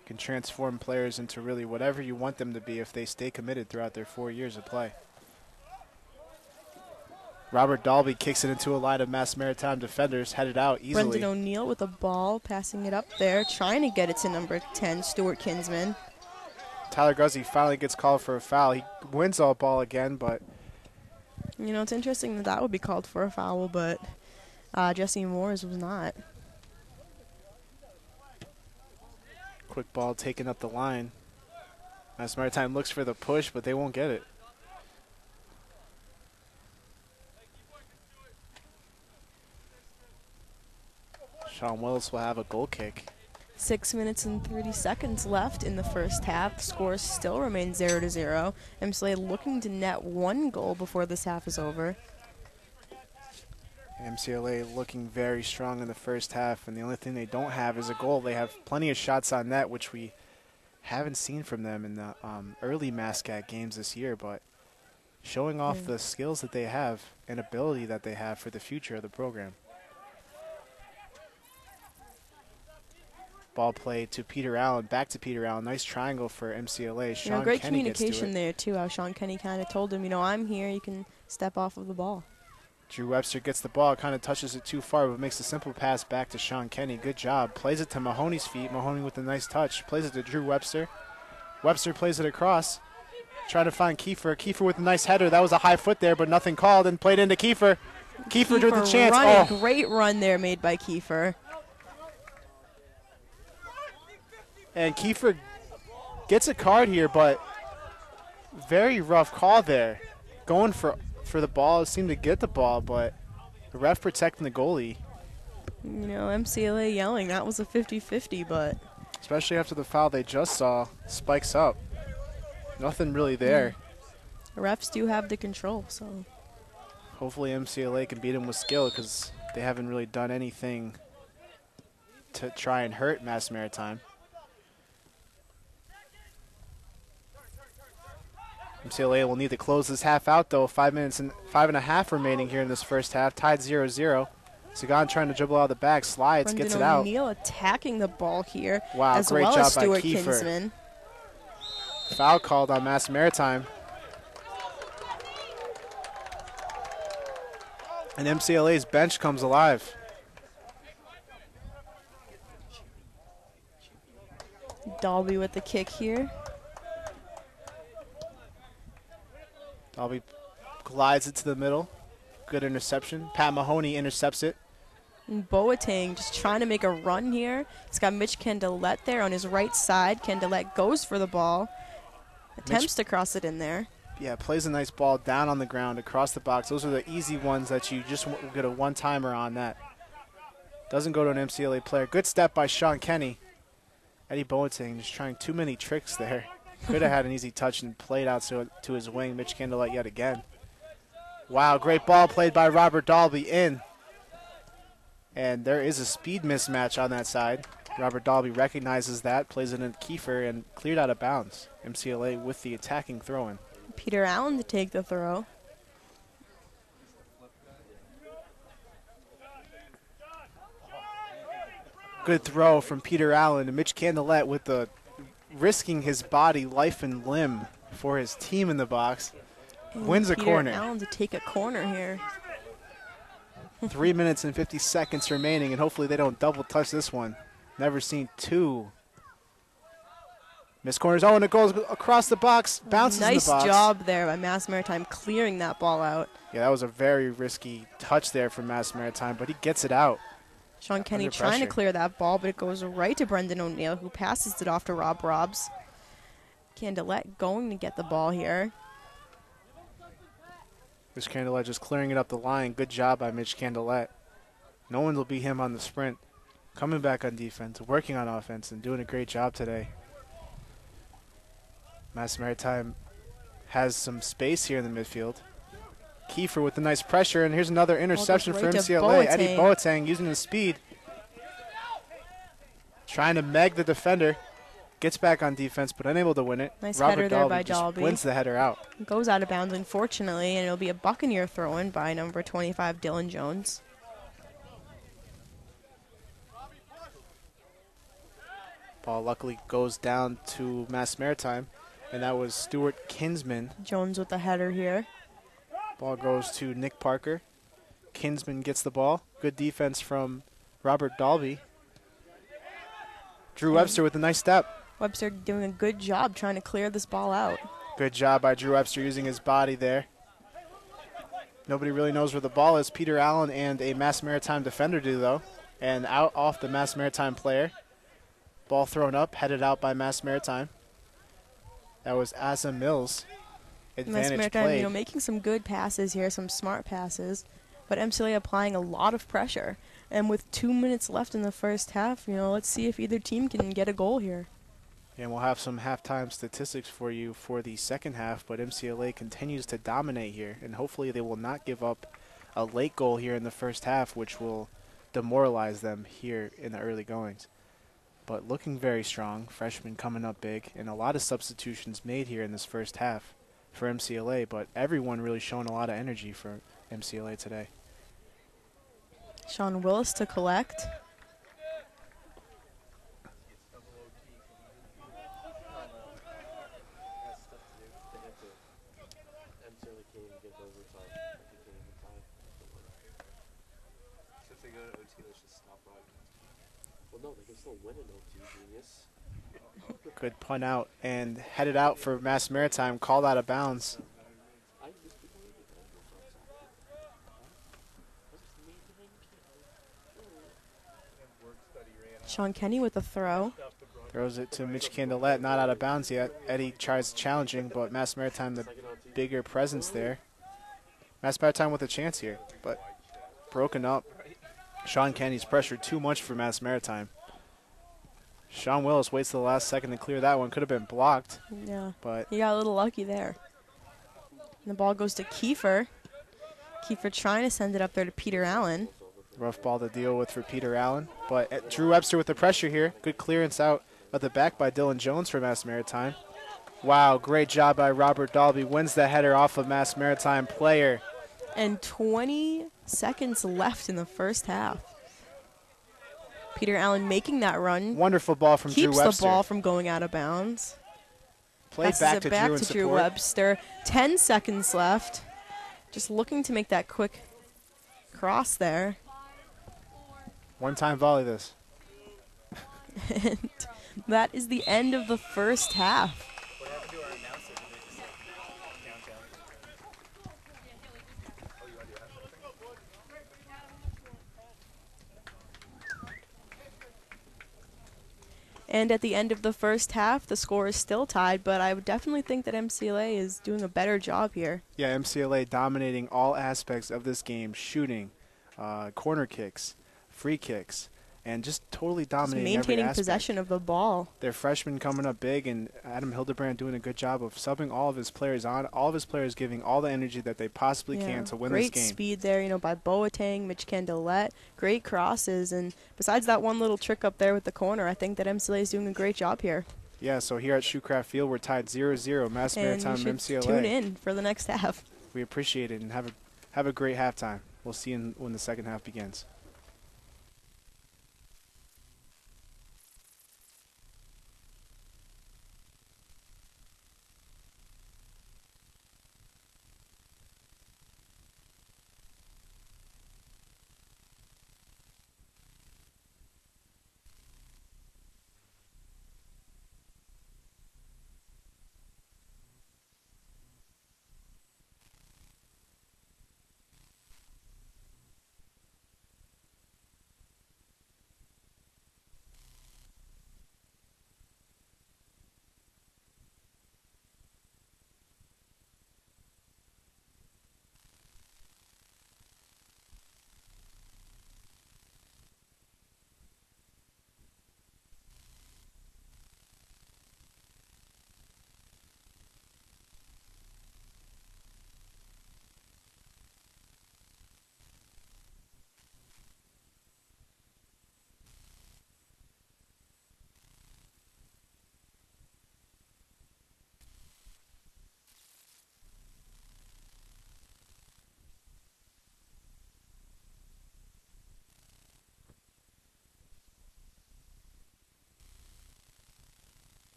You can transform players into really whatever you want them to be if they stay committed throughout their 4 years of play. Robert Dalby kicks it into a line of Mass Maritime defenders, headed out easily. Brendan O'Neill with the ball, passing it up there, trying to get it to number 10, Stuart Kinsman. Tyler Guzzi finally gets called for a foul. He wins all ball again, but You know, it's interesting that that would be called for a foul, but Jesse Moore's was not. Quick ball taken up the line. Mass Maritime looks for the push, but they won't get it. Sean Willis will have a goal kick. 6 minutes and 30 seconds left in the first half. The score still remains 0-0. MCLA looking to net 1 goal before this half is over. MCLA looking very strong in the first half, and the only thing they don't have is a goal. They have plenty of shots on net, which we haven't seen from them in the early MASCAC games this year, but showing off the skills that they have and ability that they have for the future of the program. Ball play to Peter Allen, back to Peter Allen. Nice triangle for MCLA. Sean Great Kenny communication there, too, how Sean Kenny kind of told him, you know, I'm here, you can step off of the ball. Drew Webster gets the ball, kind of touches it too far, but makes a simple pass back to Sean Kenny. Good job. Plays it to Mahoney's feet. Mahoney with a nice touch. Plays it to Drew Webster. Webster plays it across. Trying to find Kiefer. Kiefer with a nice header. That was a high foot there, but nothing called, and played into Kiefer. Kiefer with the chance. Running. Great run there made by Kiefer. And Kiefer gets a card here, but very rough call there. Going for the ball, seemed to get the ball, but the ref protecting the goalie. You know, MCLA yelling, that was a 50-50, but... Especially after the foul they just saw, spikes up. Nothing really there. The refs do have the control, so... Hopefully MCLA can beat him with skill, because they haven't really done anything to try and hurt Mass Maritime. MCLA will need to close this half out, though. 5 minutes and 5.5 remaining here in this first half. Tied 0-0. Sagan trying to dribble out of the back, slides, gets it out. O'Neal attacking the ball here. Wow, as great well job as by Stuart Kiefer. Kinsman. Foul called on Mass Maritime. And MCLA's bench comes alive. Dalby with the kick here. Dalby glides it to the middle. Good interception. Pat Mahoney intercepts it. And Boateng just trying to make a run here. He's got Mitch Candelet there on his right side. Candelet goes for the ball. Attempts to cross it in there. Yeah, plays a nice ball down on the ground across the box. Those are the easy ones that you just get a one-timer on that. Doesn't go to an MCLA player. Good step by Sean Kenny. Eddie Boateng just trying too many tricks there. Could have had an easy touch and played out to his wing. Mitch Candelet yet again. Wow, great ball played by Robert Dalby in. And there is a speed mismatch on that side. Robert Dalby recognizes that, plays it in Kiefer, and cleared out of bounds. MCLA with the attacking throw-in. Peter Allen to take the throw. Good throw from Peter Allen to Mitch Candelet with the risking his body, life and limb for his team in the box. And wins a corner. Peter Allen to take a corner here. 3 minutes and 50 seconds remaining, and hopefully they don't double touch this one. Never seen two. Missed corners. Oh, and it goes across the box, bounces in the box. Nice job there by Mass Maritime clearing that ball out. Yeah, that was a very risky touch there from Mass Maritime, but he gets it out. Sean Kenny trying to clear that ball, but it goes right to Brendan O'Neal, who passes it off to Rob Robbs. Candelet going to get the ball here. Mitch Candelet just clearing it up the line. Good job by Mitch Candelet. No one will beat him on the sprint. Coming back on defense, working on offense, and doing a great job today. Mass Maritime has some space here in the midfield. Kiefer with the nice pressure, and here's another interception for MCLA. Eddie Boateng using his speed. Trying to meg the defender. Gets back on defense, but unable to win it. Nice Robert header there by Dalby. Wins the header out. Goes out of bounds, unfortunately, and it'll be a Buccaneer throw-in by number 25, Dylan Jones. Ball luckily goes down to Mass Maritime, and that was Stuart Kinsman. Jones with the header here. Ball goes to Nick Parker. Kinsman gets the ball. Good defense from Robert Dalby. Drew Webster with a nice step. Webster doing a good job trying to clear this ball out. Good job by Drew Webster using his body there. Nobody really knows where the ball is. Peter Allen and a Mass Maritime defender do, though. And out off the Mass Maritime player. Ball thrown up, headed out by Mass Maritime. That was Asa Mills. Mass Advantage Maritime, played. making some good passes here, some smart passes, but MCLA applying a lot of pressure. And with 2 minutes left in the first half, let's see if either team can get a goal here. And we'll have some halftime statistics for you for the second half, but MCLA continues to dominate here, and hopefully they will not give up a late goal here in the first half, which will demoralize them here in the early goings. But looking very strong, freshmen coming up big, and a lot of substitutions made here in this first half for MCLA, but everyone really showing a lot of energy for MCLA today. Sean Willis to collect. No, they can still win an OT, genius. Good punt out and headed out for Mass Maritime, called out of bounds. Sean Kenny with the throw. Throws it to Mitch Candelette, not out of bounds yet. Eddie tries challenging, but Mass Maritime the bigger presence there. Mass Maritime with a chance here, but broken up. Sean Kenny's pressured too much for Mass Maritime. Sean Willis waits to the last second to clear that one. Could have been blocked. Yeah, but he got a little lucky there. And the ball goes to Kiefer. Kiefer trying to send it up there to Peter Allen. Rough ball to deal with for Peter Allen. But Drew Webster with the pressure here. Good clearance out at the back by Dylan Jones for Mass Maritime. Wow, great job by Robert Dalby. Wins the header off of Mass Maritime player. And 20 seconds left in the first half. Peter Allen making that run. Wonderful ball from Drew Webster. Keeps the ball from going out of bounds. Play back to Drew Webster. 10 seconds left. Just looking to make that quick cross there. One-time volley this. And that is the end of the first half. What happened to our announcer? Did they just countdown? Oh, you want to do half? And at the end of the first half, the score is still tied, but I would definitely think that MCLA is doing a better job here. Yeah, MCLA dominating all aspects of this game, shooting, corner kicks, free kicks, and just totally dominating just maintaining every aspect. Possession of the ball. Their freshmen coming up big, and Adam Hildebrand doing a good job of subbing all of his players on, all of his players giving all the energy that they possibly can to win this game. Great speed there, by Boateng, Mitch Candelette. Great crosses, and besides that one little trick up there with the corner, I think that MCLA is doing a great job here. Yeah, so here at Shoecraft Field, we're tied 0-0, Mass Maritime and you should MCLA. Tune in for the next half. We appreciate it, and have a great halftime. We'll see you when the second half begins.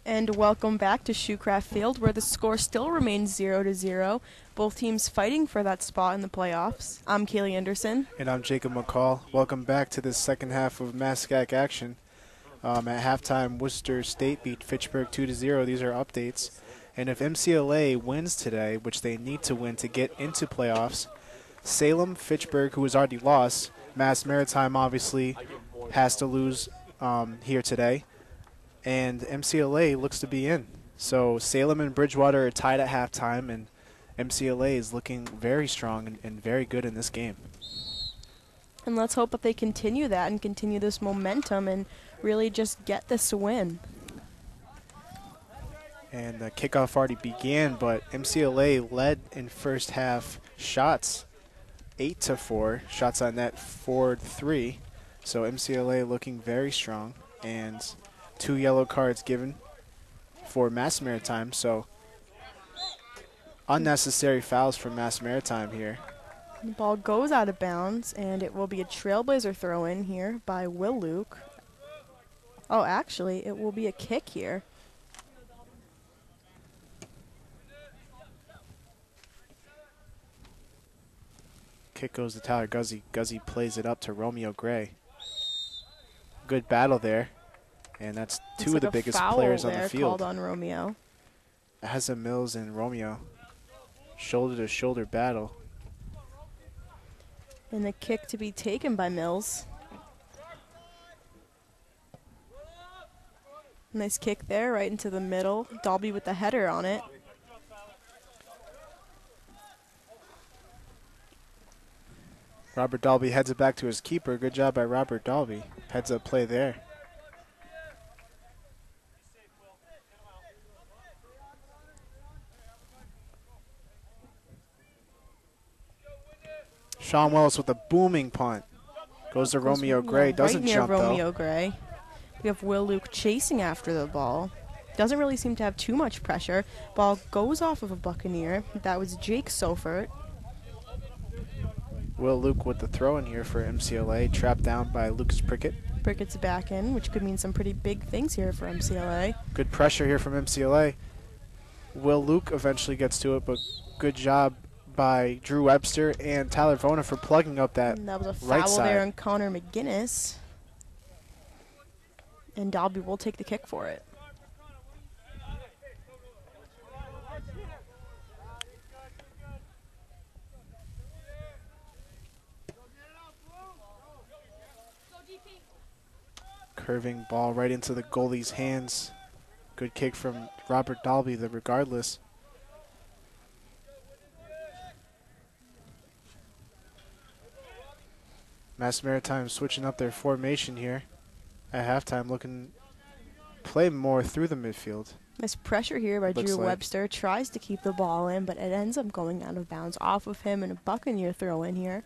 And welcome back to Shoecraft Field, where the score still remains 0-0. Both teams fighting for that spot in the playoffs. I'm Kaylee Anderson. And I'm Jacob McCall. Welcome back to the second half of MASCAC action. At halftime, Worcester State beat Fitchburg 2-0. These are updates. And if MCLA wins today, which they need to win to get into playoffs, Salem, Fitchburg, who has already lost, Mass Maritime obviously has to lose here today, and MCLA looks to be in. So Salem and Bridgewater are tied at halftime, and MCLA is looking very strong and very good in this game. And let's hope that they continue that and continue this momentum and really just get this win. And the kickoff already began, but MCLA led in first half shots 8-4, shots on net 4-3. So MCLA looking very strong, and 2 yellow cards given for Mass Maritime. So unnecessary fouls for Mass Maritime here. The ball goes out of bounds, and it will be a Trailblazer throw in here by Will Luke. Oh, actually, it will be a kick here. Kick goes to Tyler Guzzi. Guzzi plays it up to Romeo Gray. Good battle there. And that's two of the biggest players on the field. Called on Romeo. Asa Mills and Romeo. Shoulder-to-shoulder battle. And the kick to be taken by Mills. Nice kick there, right into the middle. Dalby with the header on it. Robert Dalby heads it back to his keeper. Good job by Robert Dalby. Heads up play there. Sean Willis with a booming punt. Goes to Romeo Gray. Doesn't right near jump Romeo though. Gray. We have Will Luke chasing after the ball. Doesn't really seem to have too much pressure. Ball goes off of a Buccaneer. That was Jake Sofert. Will Luke with the throw in here for MCLA. Trapped down by Lucas Prickett. Prickett's back in, which could mean some pretty big things here for MCLA. Good pressure here from MCLA. Will Luke eventually gets to it, but good job by Drew Webster and Tyler Vona for plugging up that And that was a right foul side. there on Connor McGinnis. And Dalby will take the kick for it. Curving ball right into the goalie's hands. Good kick from Robert Dalby, the regardless. Mass Maritime switching up their formation here at halftime, looking play more through the midfield. Nice pressure here by Looks Drew like. Webster. Tries to keep the ball in, but it ends up going out of bounds off of him, and a Buccaneer throw in here.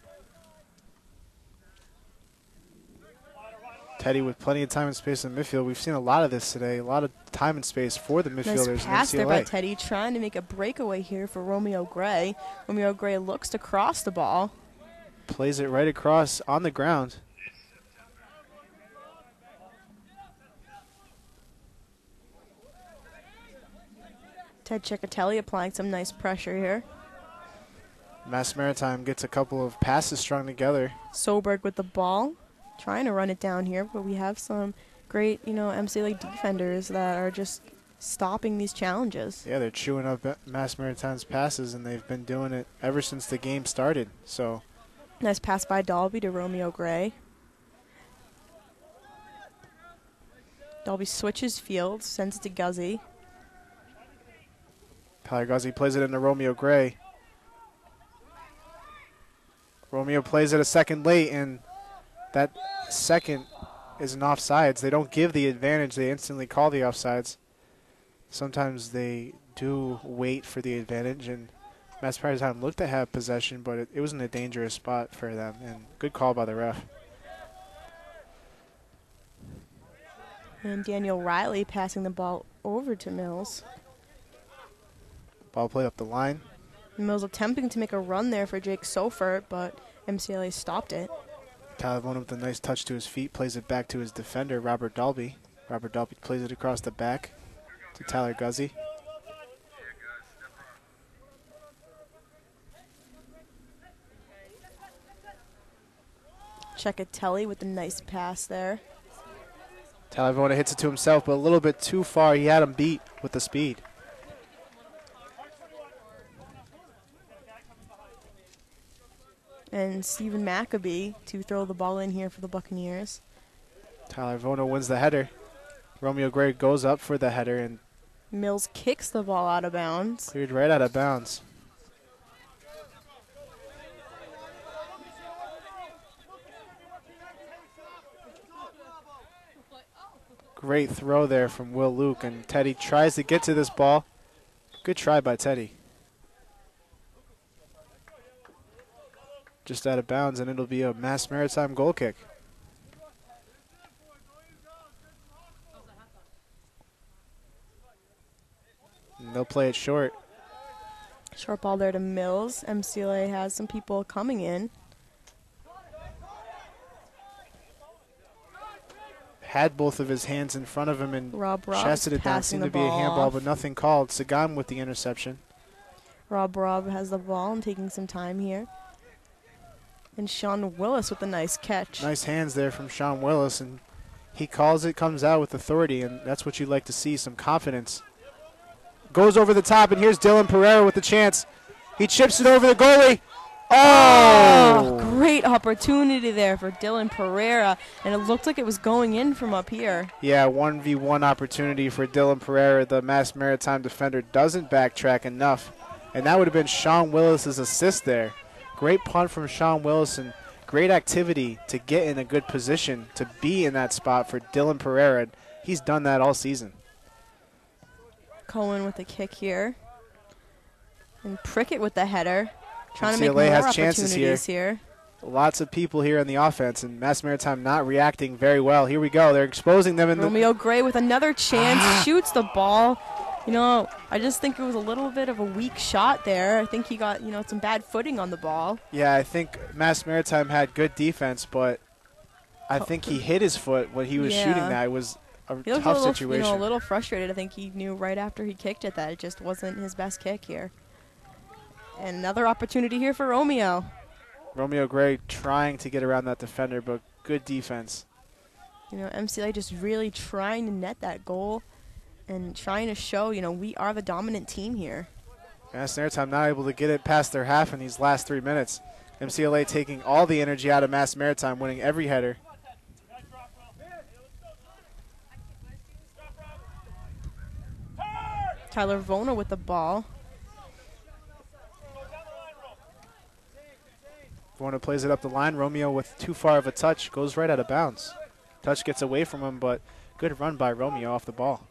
Teddy with plenty of time and space in the midfield. We've seen a lot of this today. A lot of time and space for the midfielders Nice pass in there by MCLA. Teddy, trying to make a breakaway here for Romeo Gray. Romeo Gray looks to cross the ball. Plays it right across on the ground. Ted Ciccatelli applying some nice pressure here. Mass Maritime gets a couple of passes strung together. Soberg with the ball, trying to run it down here, but we have some great, MCLA defenders that are just stopping these challenges. Yeah, they're chewing up Mass Maritime's passes, and they've been doing it ever since the game started. So Nice pass by Dalby to Romeo Gray. Dalby switches fields, sends it to Guzzi. Palagazzi plays it into Romeo Gray. Romeo plays it a second late, and that second is an offsides. They don't give the advantage. They instantly call the offsides. Sometimes they do wait for the advantage, and Mass Maritime looked to have possession, but it was in a dangerous spot for them, and good call by the ref. And Daniel Riley passing the ball over to Mills. Ball played up the line. Mills attempting to make a run there for Jake Sofert, but MCLA stopped it. Tyler Vona with a nice touch to his feet, plays it back to his defender, Robert Dalby. Robert Dalby plays it across the back to Tyler Guzzi. Ceccatelli with a nice pass there. Tyler Vona hits it to himself, but a little bit too far. He had him beat with the speed. And Stephen Maccabee to throw the ball in here for the Buccaneers. Tyler Vona wins the header. Romeo Gray goes up for the header and Mills kicks the ball out of bounds. cleared right out of bounds. Great throw there from Will Luke, and Teddy tries to get to this ball. Good try by Teddy. Just out of bounds, and it'll be a Mass Maritime goal kick. And they'll play it short. Short ball there to Mills. MCLA has some people coming in. Had both of his hands in front of him and Rob chested it down. passing Seemed the to be a ball handball, off. but nothing called. Sagan with the interception. Rob has the ball and taking some time here. And Sean Willis with a nice catch. Nice hands there from Sean Willis, and he calls it, comes out with authority, and that's what you'd like to see, some confidence. Goes over the top, and here's Dylan Pereira with the chance. He chips it over the goalie. Oh! Great opportunity there for Dylan Pereira, and it looked like it was going in from up here. Yeah, 1v1 opportunity for Dylan Pereira. The Mass Maritime defender doesn't backtrack enough, and that would have been Sean Willis's assist there. Great punt from Sean Willis, and great activity to get in a good position to be in that spot for Dylan Pereira. He's done that all season. Cohen with the kick here. And Prickett with the header. Trying to make MCLA more has chances opportunities here. Lots of people here on the offense, and Mass Maritime not reacting very well. Here we go. They're exposing them in Romeo Gray with another chance. Shoots the ball. You know, I just think it was a little bit of a weak shot there. I think he got, some bad footing on the ball. Yeah, I think Mass Maritime had good defense, but I think he hit his foot when he was shooting that. It was a He looked tough situation. a little frustrated. I think he knew right after he kicked it that it just wasn't his best kick here. And another opportunity here for Romeo. Romeo Gray trying to get around that defender, but good defense. MCLA just really trying to net that goal and trying to show, we are the dominant team here. Mass Maritime not able to get it past their half in these last 3 minutes. MCLA taking all the energy out of Mass Maritime, winning every header. Tyler Vona with the ball. Vona plays it up the line. Romeo with too far of a touch goes right out of bounds. Touch gets away from him, but good run by Romeo off the ball.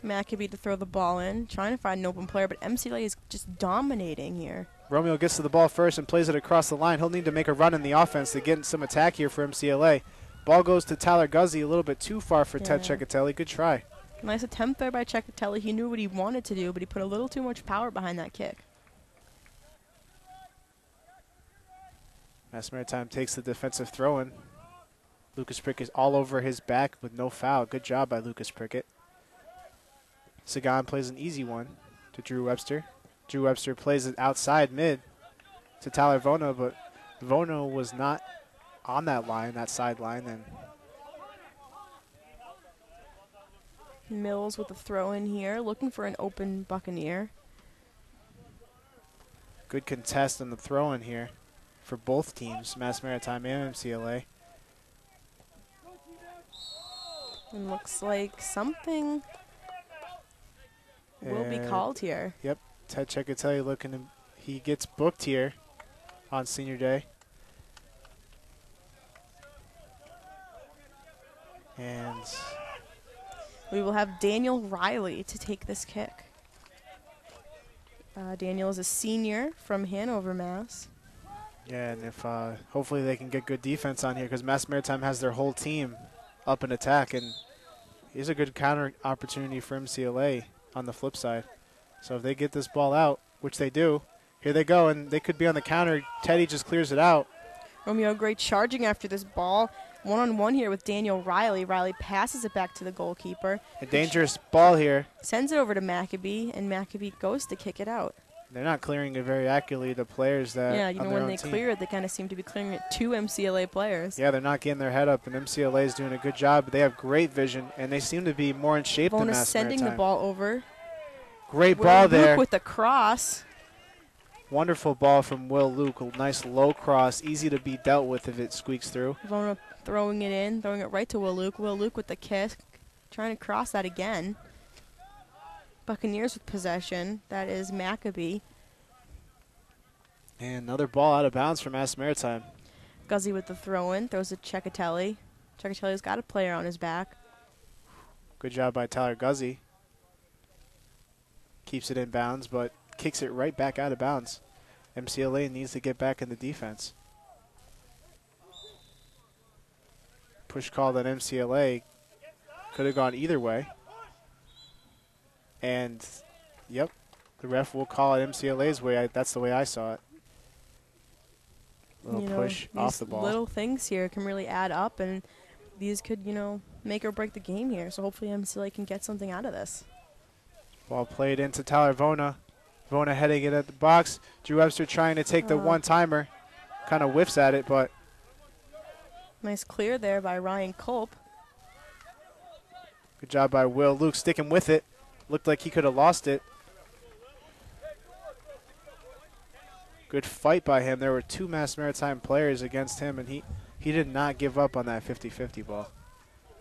Maccabee to throw the ball in, trying to find an open player, but MCLA is just dominating here. Romeo gets to the ball first and plays it across the line. He'll need to make a run in the offense to get some attack here for MCLA. Ball goes to Tyler Guzzi, a little bit too far for Ted Ceccatelli. Good try. Nice attempt there by Ceccatelli. He knew what he wanted to do, but he put a little too much power behind that kick. Mass Maritime takes the defensive throw-in. Lucas Prickett all over his back with no foul. Good job by Lucas Prickett. Sagan plays an easy one to Drew Webster. Drew Webster plays it outside mid to Tyler Vona, but Vona was not on that line, that sideline. And Mills with the throw in here, looking for an open Buccaneer. good contest on the throw-in here for both teams, Mass Maritime and MCLA. And looks like something will be called here. Yep, Ted Ceccatelli looking to, he gets booked here on senior day. And We will have Daniel Riley to take this kick. Daniel is a senior from Hanover, Mass. yeah, and if hopefully they can get good defense on here because Mass Maritime has their whole team up in attack, and here's a good counter opportunity for MCLA on the flip side. So if they get this ball out, which they do, here they go, and they could be on the counter. Teddy just clears it out. Romeo Gray charging after this ball. one-on-one here with Daniel Riley. Riley passes it back to the goalkeeper. A dangerous ball here. Sends it over to Maccabee, and Maccabee goes to kick it out. They're not clearing it very accurately, the players that Yeah, you on know, their when own they team. clear it, they kind of seem to be clearing it to MCLA players. Yeah, they're not getting their head up, and MCLA is doing a good job. They have great vision, and they seem to be more in shape than Bonus Mass sending Maritime. the ball over. Great Will ball Luke there. with the cross. Wonderful ball from Will Luke. A nice low cross, easy to be dealt with if it squeaks through. Vona throwing it in, throwing it right to Will Luke. Will Luke with the kick, trying to cross that again. Buccaneers with possession. That is Maccabee. And another ball out of bounds for Mass Maritime. Guzzi with the throw-in, throws to Cecatelli. Cecatelli's got a player on his back. Good job by Tyler Guzzi. Keeps it in bounds, but kicks it right back out of bounds. MCLA needs to get back in the defense. Push called on MCLA. Could have gone either way. And, yep, the ref will call it MCLA's way. That's the way I saw it. Little push off the ball. Little things here can really add up, and these could, make or break the game here. So hopefully MCLA can get something out of this. Ball played into Tyler Vona. Vona heading it at the box. Drew Webster trying to take the one-timer. Kind of whiffs at it, but nice clear there by Ryan Culp. good job by Will Luke sticking with it. Looked like he could have lost it. Good fight by him. There were two Mass Maritime players against him, and he did not give up on that 50-50 ball.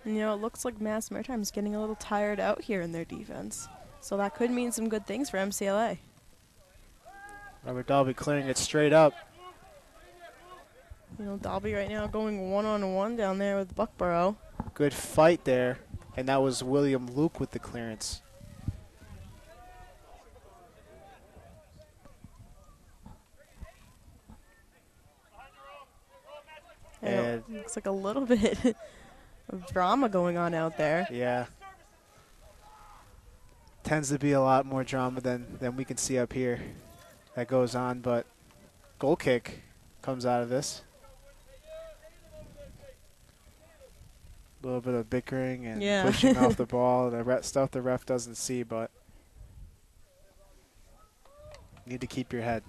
And, it looks like Mass Maritime is getting a little tired out here in their defense. So that could mean some good things for MCLA. Robert Dalby clearing it straight up. Dalby right now going one-on-one down there with Buckborough. Good fight there, and that was William Luke with the clearance. And it looks like a little bit of drama going on out there. Yeah. Tends to be a lot more drama than we can see up here that goes on, but goal kick comes out of this. A little bit of bickering and pushing off the ball, stuff the ref doesn't see, but you need to keep your head.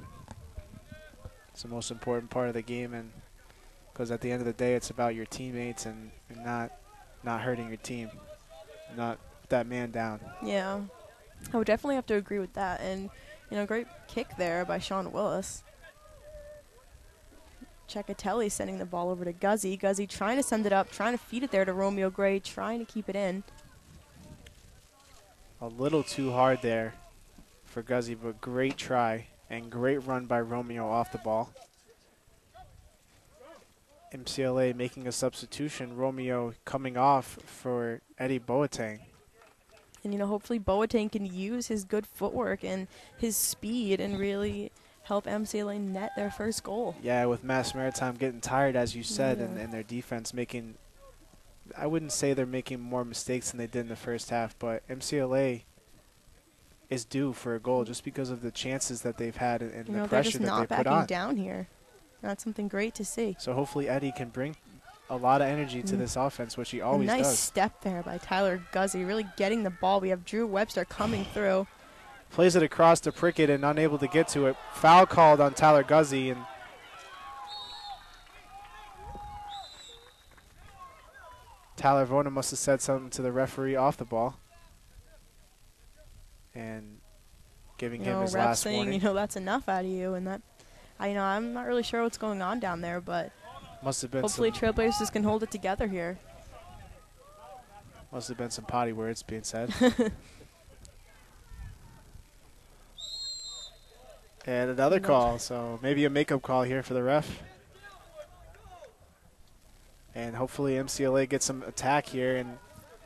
It's the most important part of the game, and because at the end of the day, it's about your teammates and not hurting your team, not that man down. Yeah, I would definitely have to agree with that. And, great kick there by Sean Willis. Cecatelli sending the ball over to Guzzi. Guzzi trying to send it up, trying to feed it there to Romeo Gray, trying to keep it in. A little too hard there for Guzzi, but great try and great run by Romeo off the ball. MCLA making a substitution. Romeo coming off for Eddie Boateng. And, hopefully Boateng can use his good footwork and his speed and really help MCLA net their first goal. Yeah, with Mass Maritime getting tired, as you said, and their defense making, I wouldn't say they're making more mistakes than they did in the first half, but MCLA is due for a goal just because of the chances that they've had and the pressure that they put on. They're just not backing down here. That's something great to see. So hopefully Eddie can bring a lot of energy to this offense, which he always does. Nice step there by Tyler Guzzi, really getting the ball. We have Drew Webster coming through. Plays it across to Prickett and unable to get to it. Foul called on Tyler Guzzi, and Tyler Vona must have said something to the referee off the ball and giving him his last saying, warning. that's enough out of you, and that, I'm not really sure what's going on down there, but Must have been hopefully Trailblazers can hold it together here. Must have been some potty words being said. And another call, so maybe a makeup call here for the ref. And hopefully MCLA gets some attack here, and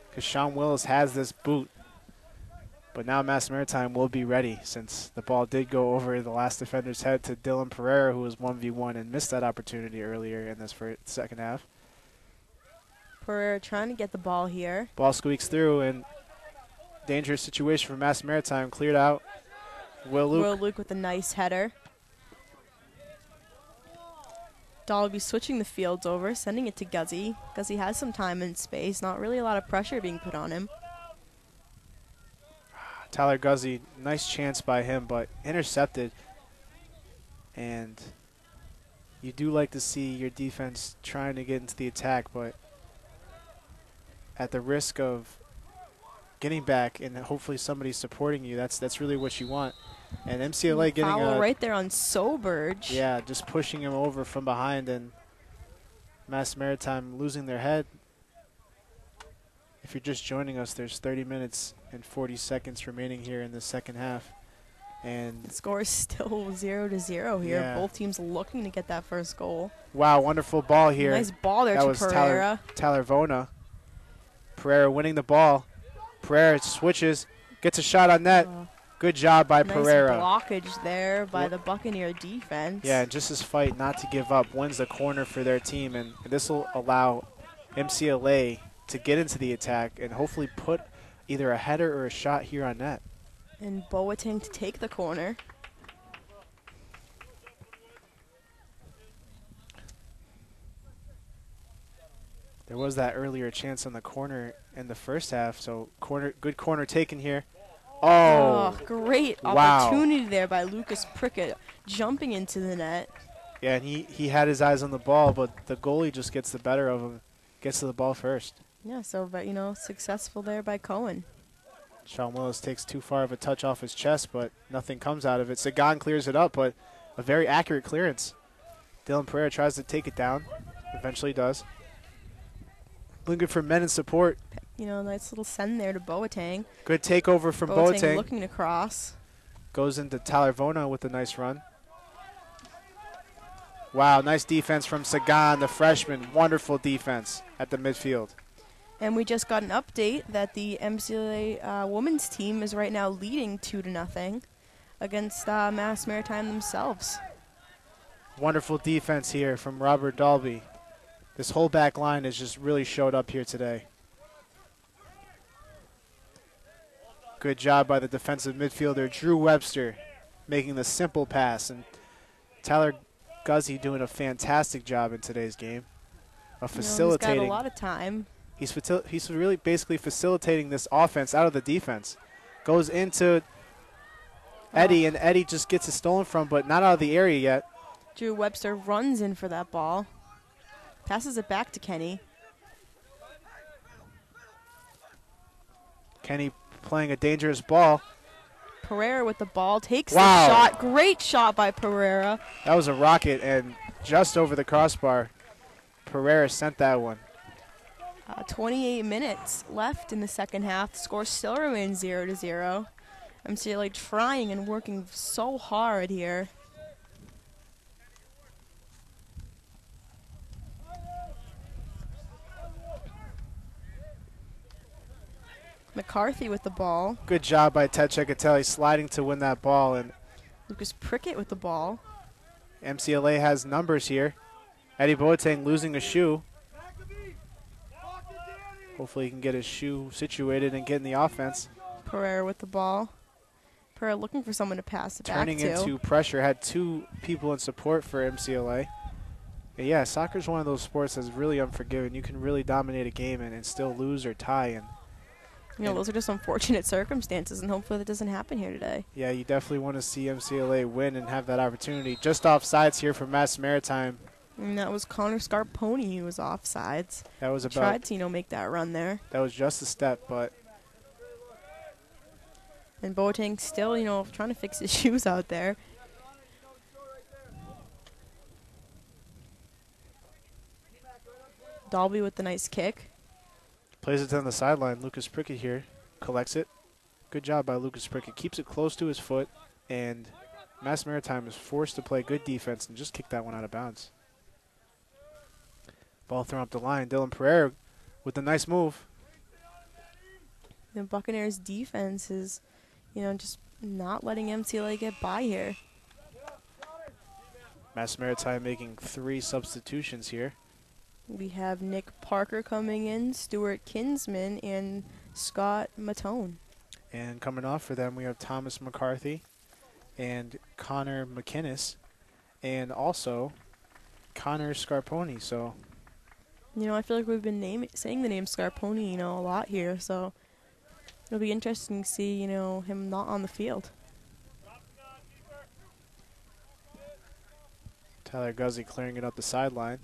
because Sean Willis has this boot. But now Mass Maritime will be ready, since the ball did go over the last defender's head to Dylan Pereira, who was 1v1 and missed that opportunity earlier in this second half. Pereira trying to get the ball here. Ball squeaks through, and dangerous situation for Mass Maritime. Cleared out. Will Luke Will Luke with a nice header. Dolby switching the fields over, sending it to Guzzy. Guzzy has some time and space, not really a lot of pressure being put on him. Tyler Guzzi, nice chance by him, but intercepted. And you do like to see your defense trying to get into the attack, but at the risk of getting back and hopefully somebody supporting you, that's really what you want. And MCLA getting foul right there on Soberge. Yeah, just pushing him over from behind, and Mass Maritime losing their head. If you're just joining us, there's 30 minutes and 40 seconds remaining here in the second half. And the score is still 0-0 here. Yeah. Both teams looking to get that first goal. Wow, wonderful ball here. Nice ball there that to was Pereira. Tyler Vona. Pereira winning the ball. Pereira switches, gets a shot on net. Good job by nice Pereira. Blockage there by the Buccaneer defense. Yeah, and just his fight not to give up wins the corner for their team, and this will allow MCLA to get into the attack and hopefully put either a header or a shot here on net. And Boateng to take the corner. There was that earlier chance on the corner in the first half, so good corner taken here. Oh, great wow. Opportunity there by Lucas Prickett jumping into the net. Yeah, and he had his eyes on the ball, but the goalie just gets the better of him, gets to the ball first. Yeah, so, but, successful there by Cohen. Sean Willis takes too far of a touch off his chest, but nothing comes out of it. Sagan clears it up, but a very accurate clearance. Dylan Pereira tries to take it down, eventually does. Looking for men in support. Nice little send there to Boateng. Good takeover from Boateng. Looking to cross. Goes into Tyler Vona with a nice run. Wow, nice defense from Sagan, the freshman. Wonderful defense at the midfield. And we just got an update that the MCLA women's team is right now leading 2-0 against Mass Maritime themselves. Wonderful defense here from Robert Dalby. This whole back line has just really showed up here today. Good job by the defensive midfielder, Drew Webster, making the simple pass. And Tyler Guzzi doing a fantastic job in today's game of facilitating. He's got a lot of time. He's really basically facilitating this offense out of the defense. Goes into Eddie, and Eddie just gets it stolen from, but not out of the area yet. Drew Webster runs in for that ball. Passes it back to Kenny. Kenny playing a dangerous ball. Pereira with the ball, takes the shot. Great shot by Pereira. That was a rocket, and just over the crossbar. Pereira sent that one. 28 minutes left in the second half. The score still remains 0-0. MCLA trying and working so hard here. McCarthy with the ball. Good job by Ted Cecatelli sliding to win that ball. And Lucas Prickett with the ball. MCLA has numbers here. Eddie Boateng losing a shoe. Hopefully he can get his shoe situated and get in the offense. Pereira with the ball. Pereira looking for someone to pass it back to. Turning into pressure. Had two people in support for MCLA. And yeah, soccer is one of those sports that's really unforgiving. You can really dominate a game and still lose or tie. And those are just unfortunate circumstances, and hopefully that doesn't happen here today. Yeah, you definitely want to see MCLA win and have that opportunity. Just offsides here for Mass Maritime. And that was Connor Scarponi who was offsides. That was about. Tried to, make that run there. That was just a step, but. And Boateng still, trying to fix his shoes out there. Dalby with the nice kick. Plays it down the sideline. Lucas Prickett here collects it. Good job by Lucas Prickett. Keeps it close to his foot, and Mass Maritime is forced to play good defense and just kick that one out of bounds. Ball thrown up the line. Dylan Pereira with a nice move. The Buccaneers defense is, just not letting MCLA get by here. Mass Maritime making 3 substitutions here. We have Nick Parker coming in, Stuart Kinsman, and Scott Matone. And coming off for them, we have Thomas McCarthy and Connor McInnes, and also Connor Scarponi. So You know, I feel like we've been saying the name Scarponi, you know, a lot here. So it'll be interesting to see, you know, him not on the field. Tyler Guzzi clearing it up the sideline.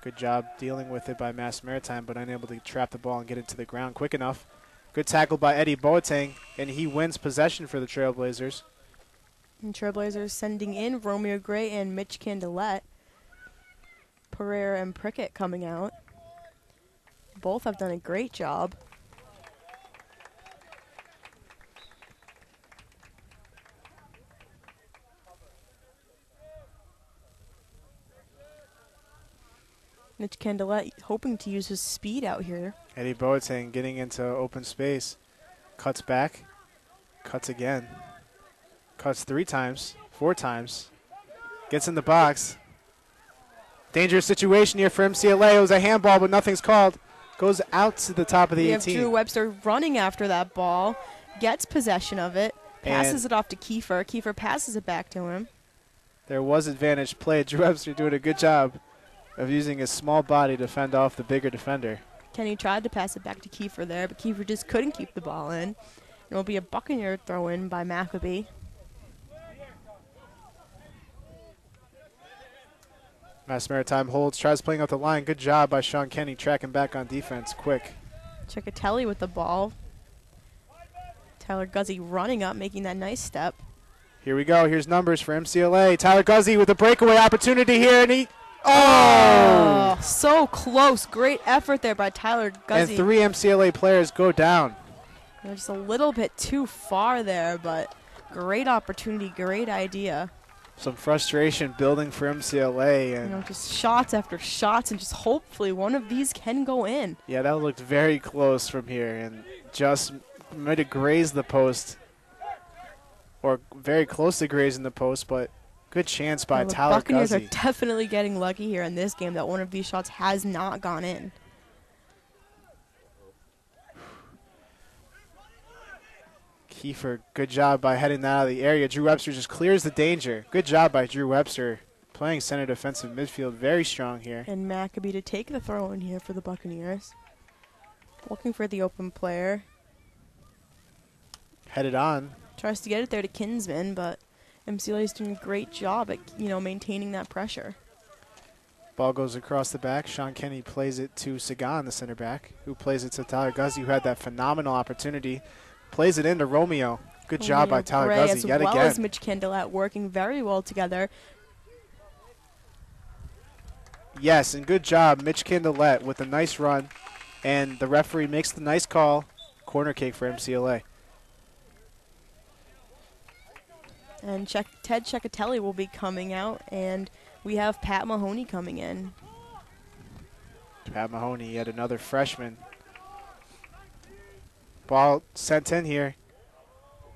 Good job dealing with it by Mass Maritime, but unable to trap the ball and get it to the ground quick enough. Good tackle by Eddie Boateng, and he wins possession for the Trailblazers. And Trailblazers sending in Romeo Gray and Mitch Candelette. Pereira and Prickett coming out. Both have done a great job. Mitch Candelette hoping to use his speed out here. Eddie Boateng getting into open space. Cuts back. Cuts again. Cuts 3 times. 4 times. Gets in the box. Dangerous situation here for MCLA. It was a handball, but nothing's called. Goes out to the top of the 18. We have Drew Webster running after that ball. Gets possession of it. Passes it off to Kiefer. Kiefer passes it back to him. There was advantage play. Drew Webster doing a good job of using his small body to fend off the bigger defender. Kenny tried to pass it back to Kiefer there, but Kiefer just couldn't keep the ball in. It'll be a Buccaneer throw-in by Maccabee. Mass Maritime holds, tries playing up the line. Good job by Sean Kenny tracking back on defense quick. Ciccatelli with the ball. Tyler Guzzi running up, making that nice step. Here we go. Here's numbers for MCLA. Tyler Guzzi with a breakaway opportunity here, and he... Oh! So close. Great effort there by Tyler Guzzi. And 3 MCLA players go down. Just a little bit too far there, but great opportunity, great idea. Some frustration building for MCLA. And you know, just shots after shots, and just hopefully one of these can go in. Yeah, that looked very close from here, and just might have grazed the post, or very close to grazing the post, but good chance by Tyler Guzzi. The Buccaneers are definitely getting lucky here in this game that one of these shots has not gone in. Kiefer, good job by heading that out of the area. Drew Webster just clears the danger. Good job by Drew Webster, playing center defensive midfield, very strong here. And Maccabee to take the throw in here for the Buccaneers. Looking for the open player. Headed on. Tries to get it there to Kinsman, but MCLA is doing a great job at, you know, maintaining that pressure. Ball goes across the back. Sean Kenny plays it to Sagan, the center back, who plays it to Tyler Guzzi, who had that phenomenal opportunity. Plays it into Romeo. Good job by Tyler Guzzi yet again. As well as Mitch Candelette working very well together. Yes, and good job, Mitch Candelette, with a nice run. And the referee makes the nice call. Corner kick for MCLA. And Ted Ciccatelli will be coming out, and we have Pat Mahoney coming in. Pat Mahoney, yet another freshman. Ball sent in here.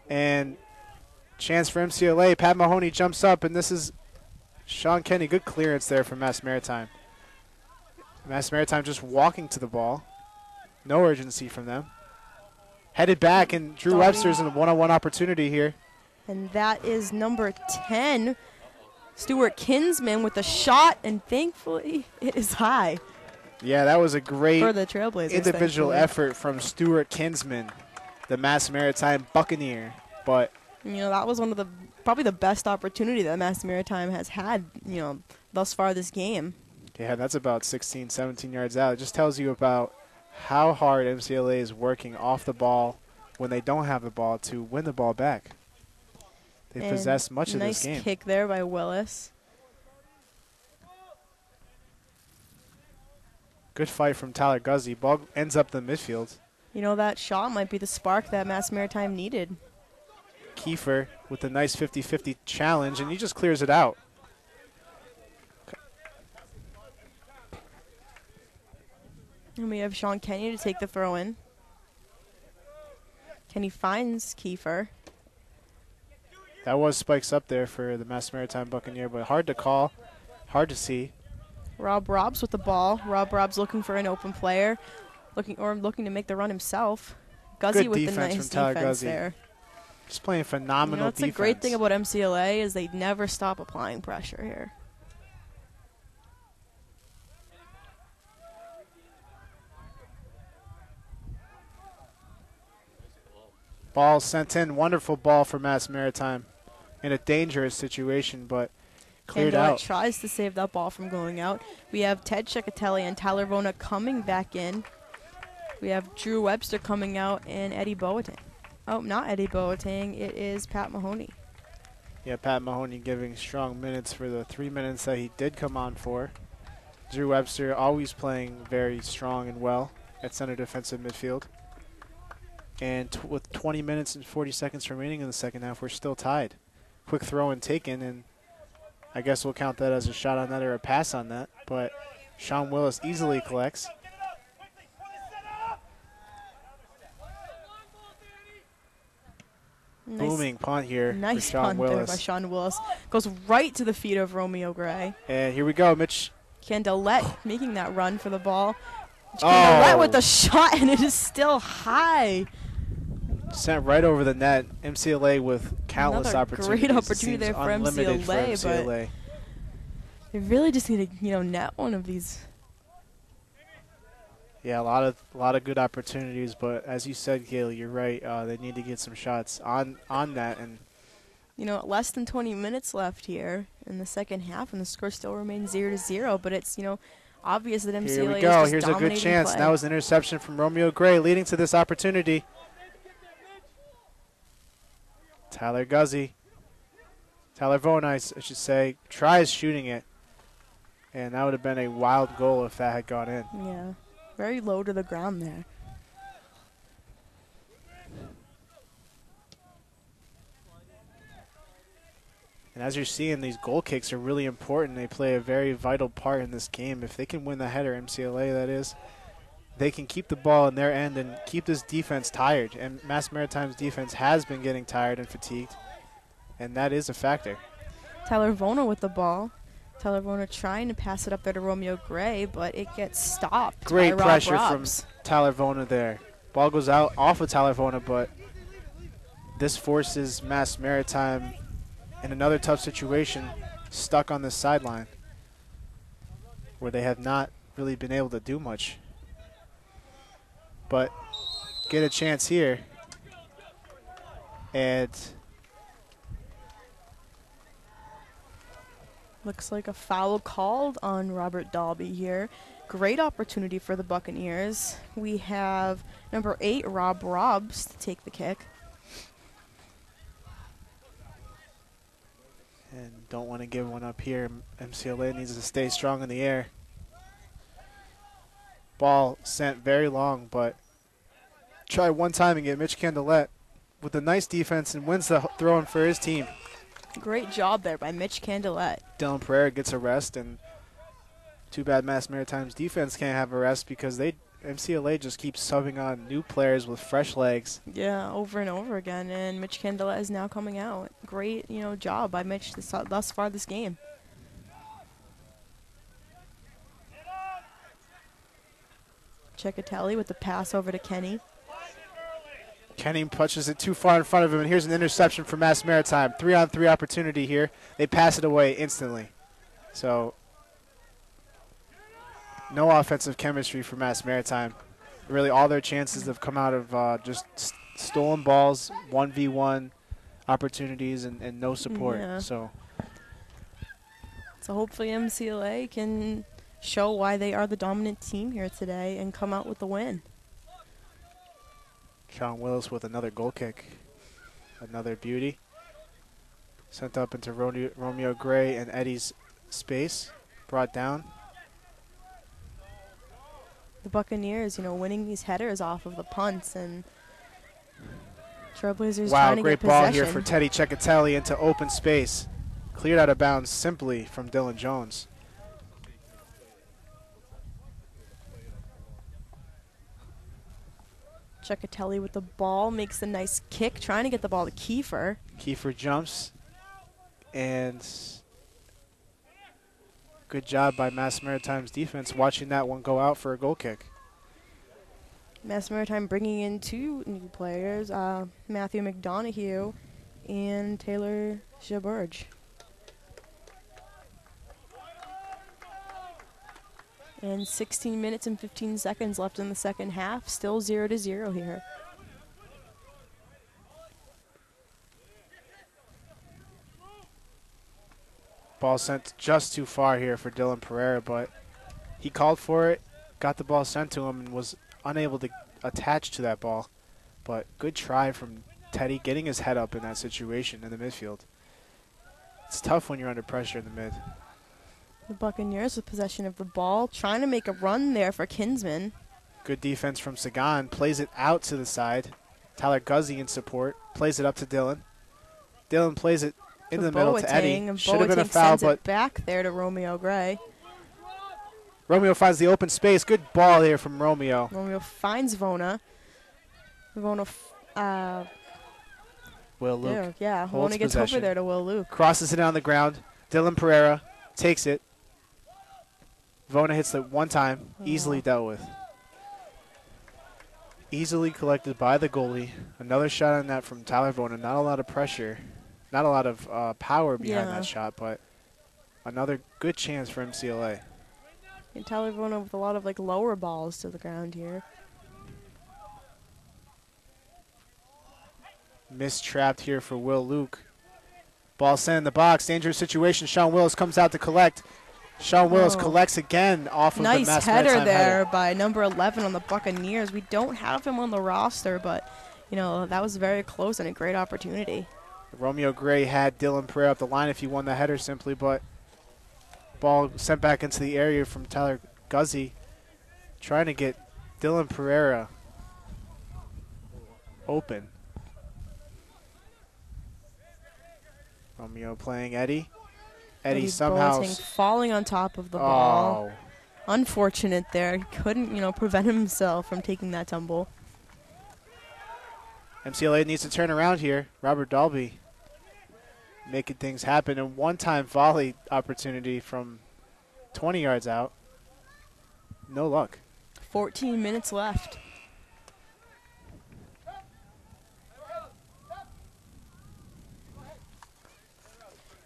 And chance for MCLA. Pat Mahoney jumps up, and this is Sean Kenny. Good clearance there from Mass Maritime. Mass Maritime just walking to the ball. No urgency from them. Headed back, and Drew Webster's in a one-on-one opportunity here. And that is number 10, Stuart Kinsman with a shot, and thankfully it is high. Yeah, that was a great for the Trailblazers, individual effort from Stuart Kinsman, the Mass Maritime Buccaneer. But you know, that was one of the probably the best opportunity that Mass Maritime has had, you know, thus far this game. Yeah, that's about 16, 17 yards out. It just tells you about how hard MCLA is working off the ball when they don't have the ball to win the ball back. They possess much of this game. Nice kick there by Willis. Good fight from Tyler Guzzi. Ball ends up in the midfield. You know, that shot might be the spark that Mass Maritime needed. Kiefer with a nice 50-50 challenge, and he just clears it out. And we have Sean Kenny to take the throw in. Kenny finds Kiefer. That was spikes up there for the Mass Maritime Buccaneer, but hard to call, hard to see. Rob Robbs with the ball. Rob Robbs looking for an open player, looking to make the run himself. Guzzi with the nice defense there. Just playing phenomenal defense. That's the great thing about MCLA is they never stop applying pressure here. Ball sent in. Wonderful ball for Mass Maritime in a dangerous situation, but cleared Candelet out. tries to save that ball from going out. We have Ted Ciccatelli and Tyler Vona coming back in. We have Drew Webster coming out and Eddie Boateng. Oh, not Eddie Boateng. It is Pat Mahoney. Yeah, Pat Mahoney giving strong minutes for the 3 minutes that he did come on for. Drew Webster always playing very strong and well at center defensive midfield. And with 20 minutes and 40 seconds remaining in the second half, we're still tied. Quick throw and taken, and I guess we'll count that as a shot on that or a pass on that. But Sean Willis easily collects. Booming punt here for Sean Punt there Willis. by Sean Willis. Goes right to the feet of Romeo Gray. And here we go, Mitch. Candelet making that run for the ball. Candelet with the shot, and it is still high. Sent right over the net. MCLA with countless Another opportunities. great opportunity there for unlimited MCLA, for MCLA. They really just need to, net one of these. Yeah, a lot of good opportunities, but as you said, Kaylee, you're right. They need to get some shots on that, and Less than 20 minutes left here in the second half, and the score still remains 0-0. But it's obvious that MCLA here we is go. just Here's a good dominating chance. play. That was an interception from Romeo Gray, leading to this opportunity. Tyler Vona, I should say, tries shooting it, and that would have been a wild goal if that had gone in. Yeah, very low to the ground there. And as you're seeing, these goal kicks are really important. They play a very vital part in this game. If they can win the header, MCLA that is, they can keep the ball in their end and keep this defense tired. And Mass Maritime's defense has been getting tired and fatigued, and that is a factor. Tyler Vona with the ball. Tyler Vona trying to pass it up there to Romeo Gray, but it gets stopped. Great by pressure Rob from Robs. Tyler Vona there. Ball goes out off of Tyler Vona, but this forces Mass Maritime in another tough situation, stuck on this sideline where they have not really been able to do much. But get a chance here. And looks like a foul called on Robert Dalby here. Great opportunity for the Buccaneers. We have number 8, Rob Robs, to take the kick. And don't want to give one up here. MCLA needs to stay strong in the air. Ball sent very long, but try one time and get Mitch Candelet with a nice defense and wins the throw-in for his team. Great job there by Mitch Candelet. Dylan Pereira gets a rest, and too bad Mass Maritime's defense can't have a rest because MCLA just keeps subbing on new players with fresh legs. Yeah, over and over again, and Mitch Candelet is now coming out. Great, job by Mitch thus far this game. Ciccatelli with the pass over to Kenny. Kenny punches it too far in front of him, and here's an interception for Mass Maritime. 3-on-3 opportunity here. They pass it away instantly. So no offensive chemistry for Mass Maritime. Really, all their chances have come out of just stolen balls, 1v1 opportunities, and no support. Yeah. So hopefully MCLA can show why they are the dominant team here today and come out with the win. Sean Willis with another goal kick. Another beauty. Sent up into Romeo Gray and Eddie's space. Brought down. The Buccaneers, winning these headers off of the punts, and Trailblazers trying to Great get ball possession. here for Teddy Ciccatelli into open space. Cleared out of bounds simply from Dylan Jones. Ciccatelli with the ball makes a nice kick, trying to get the ball to Kiefer. Kiefer jumps, and good job by Mass Maritime's defense watching that one go out for a goal kick. Mass Maritime bringing in 2 new players, Matthew McDonough and Taylor Jaburge. And 16 minutes and 15 seconds left in the second half. Still 0-0 here. Ball sent just too far here for Dylan Pereira, but he called for it, got the ball sent to him, and was unable to attach to that ball. But good try from Teddy, getting his head up in that situation in the midfield. It's tough when you're under pressure in the mid. The Buccaneers with possession of the ball, trying to make a run there for Kinsman. Good defense from Sagan, plays it out to the side. Tyler Guzzi in support, plays it up to Dylan. Dylan plays it into the middle to Eddie. Should have been a foul, sends but it back there to Romeo Gray. Romeo finds the open space. Good ball here from Romeo. Romeo finds Vona. Vona, Will Luke. there, yeah, holds Vona gets possession. over there to Will Luke. Crosses it on the ground. Dylan Pereira takes it. Vona hits it one time. Easily dealt with. Easily collected by the goalie. Another shot on that from Tyler Vona. Not a lot of pressure. Not a lot of power behind that shot, but another good chance for MCLA. And Tyler Vona with a lot of like lower balls to the ground here. Mistrapped here for Will Luke. Ball sent in the box. Dangerous situation. Sean Willis comes out to collect. Sean Willis collects again off of the Nice Mass header Maritime there header. by number 11 on the Buccaneers. We don't have him on the roster, but, you know, that was very close and a great opportunity. Romeo Gray had Dylan Pereira up the line if he won the header simply, but ball sent back into the area from Tyler Guzzi, trying to get Dylan Pereira open. Romeo playing Eddie. Eddie somehow Boateng falling on top of the ball. Unfortunate there. He couldn't, you know, prevent himself from taking that tumble. MCLA needs to turn around here. Robert Dalby making things happen. A one-time volley opportunity from 20 yards out. No luck. 14 minutes left.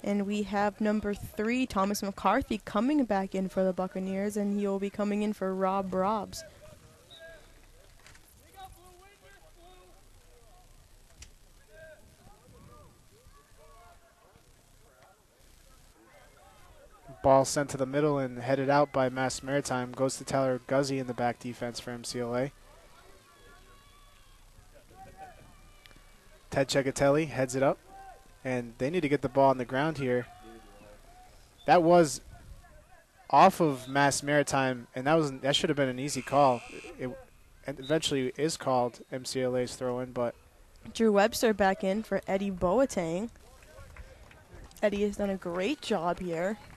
And we have number 3, Thomas McCarthy, coming back in for the Buccaneers, and he will be coming in for Rob Robs. Ball sent to the middle and headed out by Mass Maritime. Goes to Tyler Guzzi in the back defense for MCLA. Ted Cecatelli heads it up. And they need to get the ball on the ground here. That was off of Mass Maritime, and that should have been an easy call. It eventually is called MCLA's throw-in, but Drew Webster back in for Eddie Boateng. Eddie has done a great job here. –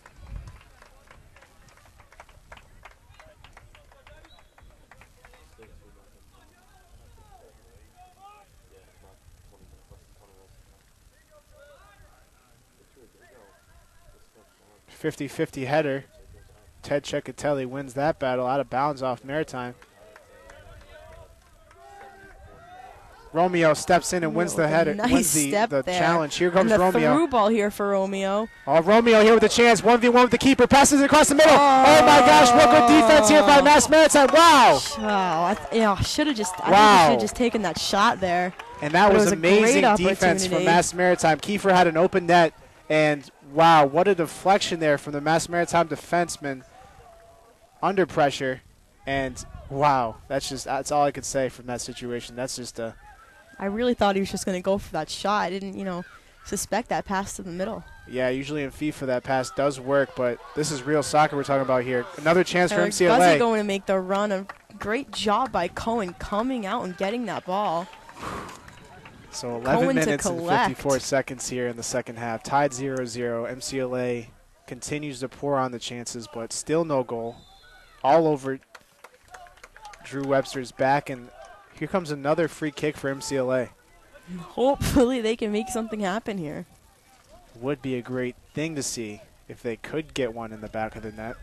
50-50 header. Ted Cecatelli wins that battle out of bounds off Maritime. Romeo steps in and wins the header, wins the challenge. Here comes Romeo. Through ball here for Romeo. Oh, Romeo here with a chance. 1v1 with the keeper. Passes it across the middle. Oh my gosh, what good defense here by Mass Maritime. Wow. Wow. I think I should have just taken that shot there. And that was amazing defense from Mass Maritime. Kiefer had an open net, and wow, what a deflection there from the Mass Maritime defenseman under pressure. And wow, that's all I could say from that situation. That's just a... I really thought he was just going to go for that shot. I didn't, suspect that pass to the middle. Yeah, usually in FIFA that pass does work, but this is real soccer we're talking about here. Another chance for MCLA. Guzzi going to make the run. A great job by Cohen coming out and getting that ball. So 11 minutes and 54 seconds here in the second half. Tied 0-0. MCLA continues to pour on the chances, but still no goal. All over Drew Webster's back, and here comes another free kick for MCLA. Hopefully they can make something happen here. Would be a great thing to see if they could get one in the back of the net.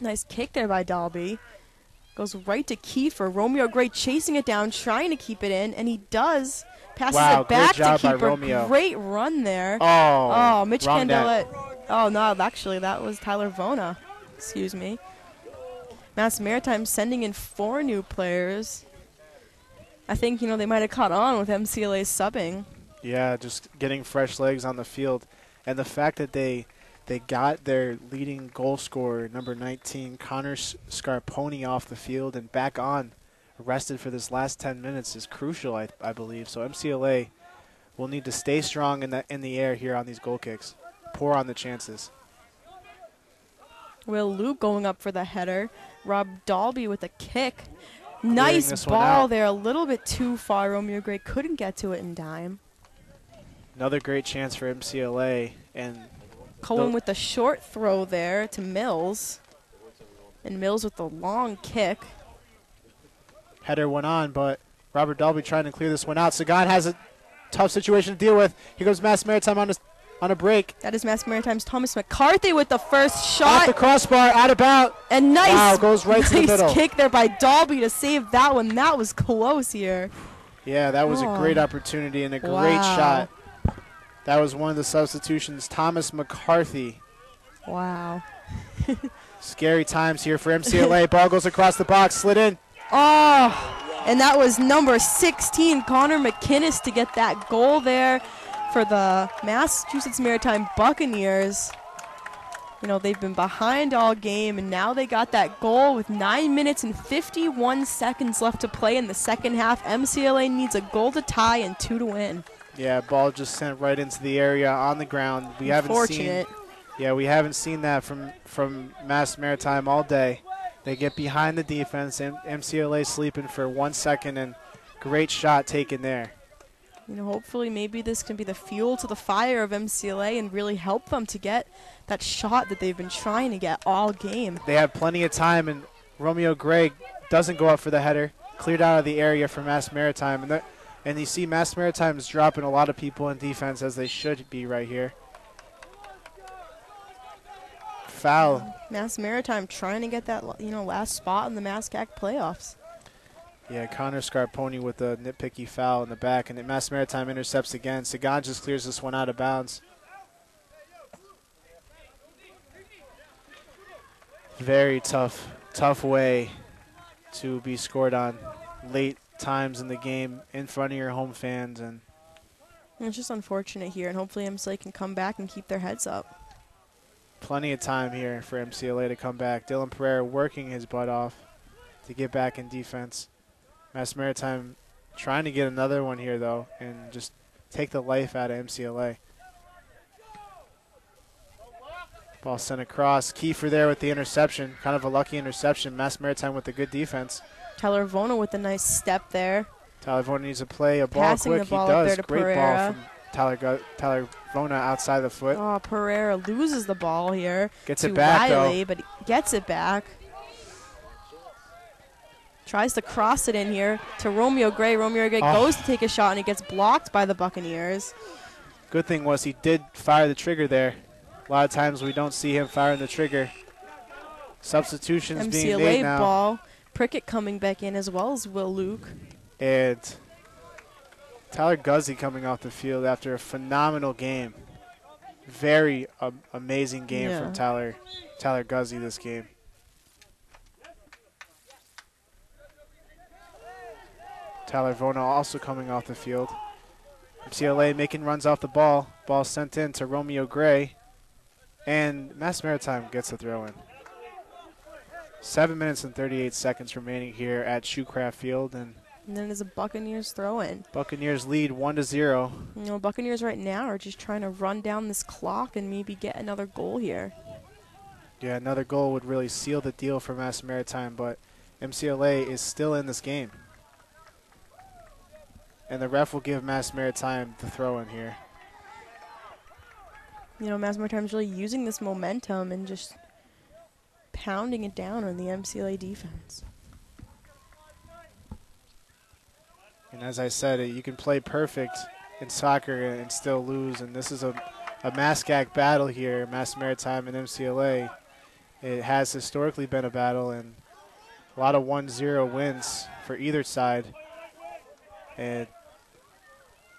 Nice kick there by Dalby. Goes right to Kiefer. Romeo Gray chasing it down, trying to keep it in, and he does. Passes it back to Kiefer. Great run there. Oh, Mitch Candelet. Oh, no, actually, that was Tyler Vona. Excuse me. Mass Maritime sending in 4 new players. I think, they might have caught on with MCLA's subbing. Yeah, just getting fresh legs on the field. And the fact that they got their leading goal scorer, number 19, Connor Scarponi, off the field and back on, rested for this last 10 minutes is crucial, I believe. So MCLA will need to stay strong in the air here on these goal kicks. Pour on the chances. Will Luke going up for the header. Rob Dalby with a kick. Nice this one ball out. there. A little bit too far. Romeo Gray couldn't get to it in time. Another great chance for MCLA. And Cohen with the short throw there to Mills. And Mills with the long kick. header went on, but Robert Dalby trying to clear this one out. Sagan has a tough situation to deal with. Here goes Mass Maritime on a break. That is Mass Maritime's Thomas McCarthy with the first Off shot. the crossbar, out of bounds. And nice, Wow, goes right to the middle. nice kick there by Dalby to save that one. That was close here. Yeah, that was a great opportunity and a great shot. That was one of the substitutions. Thomas McCarthy. Wow. Scary times here for MCLA. Ball goes across the box, slid in. Oh, and that was number 16, Connor McInnes, to get that goal there for the Massachusetts Maritime Buccaneers. You know, they've been behind all game, and now they got that goal with 9 minutes and 51 seconds left to play in the second half. MCLA needs a goal to tie and 2 to win. Yeah, ball just sent right into the area on the ground. We haven't seen that from Mass Maritime all day. They get behind the defense, and MCLA sleeping for 1 second, and great shot taken there. You know, hopefully maybe this can be the fuel to the fire of MCLA and really help them to get that shot that they've been trying to get all game. They have plenty of time, and Romeo Gray doesn't go up for the header. Cleared out of the area for Mass Maritime. And you see Mass Maritime is dropping a lot of people in defense, as they should be right here. Foul. Mass Maritime trying to get that, last spot in the MASCAC playoffs. Yeah, Connor Scarponi with a nitpicky foul in the back, and then Mass Maritime intercepts again. Sagan just clears this one out of bounds. Very tough way to be scored on late times in the game in front of your home fans, and it's just unfortunate here, and hopefully MCLA can come back and keep their heads up. plenty of time here for MCLA to come back. Dylan Pereira working his butt off to get back in defense. Mass Maritime trying to get another one here, though, and just take the life out of MCLA. Ball sent across. Kiefer there with the interception. Kind of a lucky interception. Mass Maritime with the good defense. Tyler Vona with a nice step there. Tyler Vona needs to play a ball Passing quick. the ball He up does. there to Great Pereira. ball from Tyler Vona outside the foot. Oh, Pereira loses the ball here. Gets to it back, Riley, though. but he gets it back. Tries to cross it in here to Romeo Gray. Romeo Gray goes to take a shot, and he gets blocked by the Buccaneers. Good thing was he did fire the trigger there. A lot of times we don't see him firing the trigger. Substitutions being made MCLA now. ball. Prickett coming back in as well as Will Luke. And Tyler Guzzi coming off the field after a phenomenal game. Very amazing game from Tyler Guzzi this game. Tyler Vona also coming off the field. MCLA making runs off the ball. Ball sent in to Romeo Gray. And Mass Maritime gets the throw in. 7 minutes and 38 seconds remaining here at Shoecraft Field. And then there's a Buccaneers throw in. Buccaneers lead 1-0. You know, Buccaneers right now are just trying to run down this clock and maybe get another goal here. Yeah, another goal would really seal the deal for Mass Maritime, but MCLA is still in this game. And the ref will give Mass Maritime the throw in here. You know, Mass Maritime's really using this momentum and just pounding it down on the MCLA defense. And as I said, you can play perfect in soccer and still lose. And this is a MASCAC battle here, Mass Maritime and MCLA. It has historically been a battle, and a lot of 1-0 wins for either side. And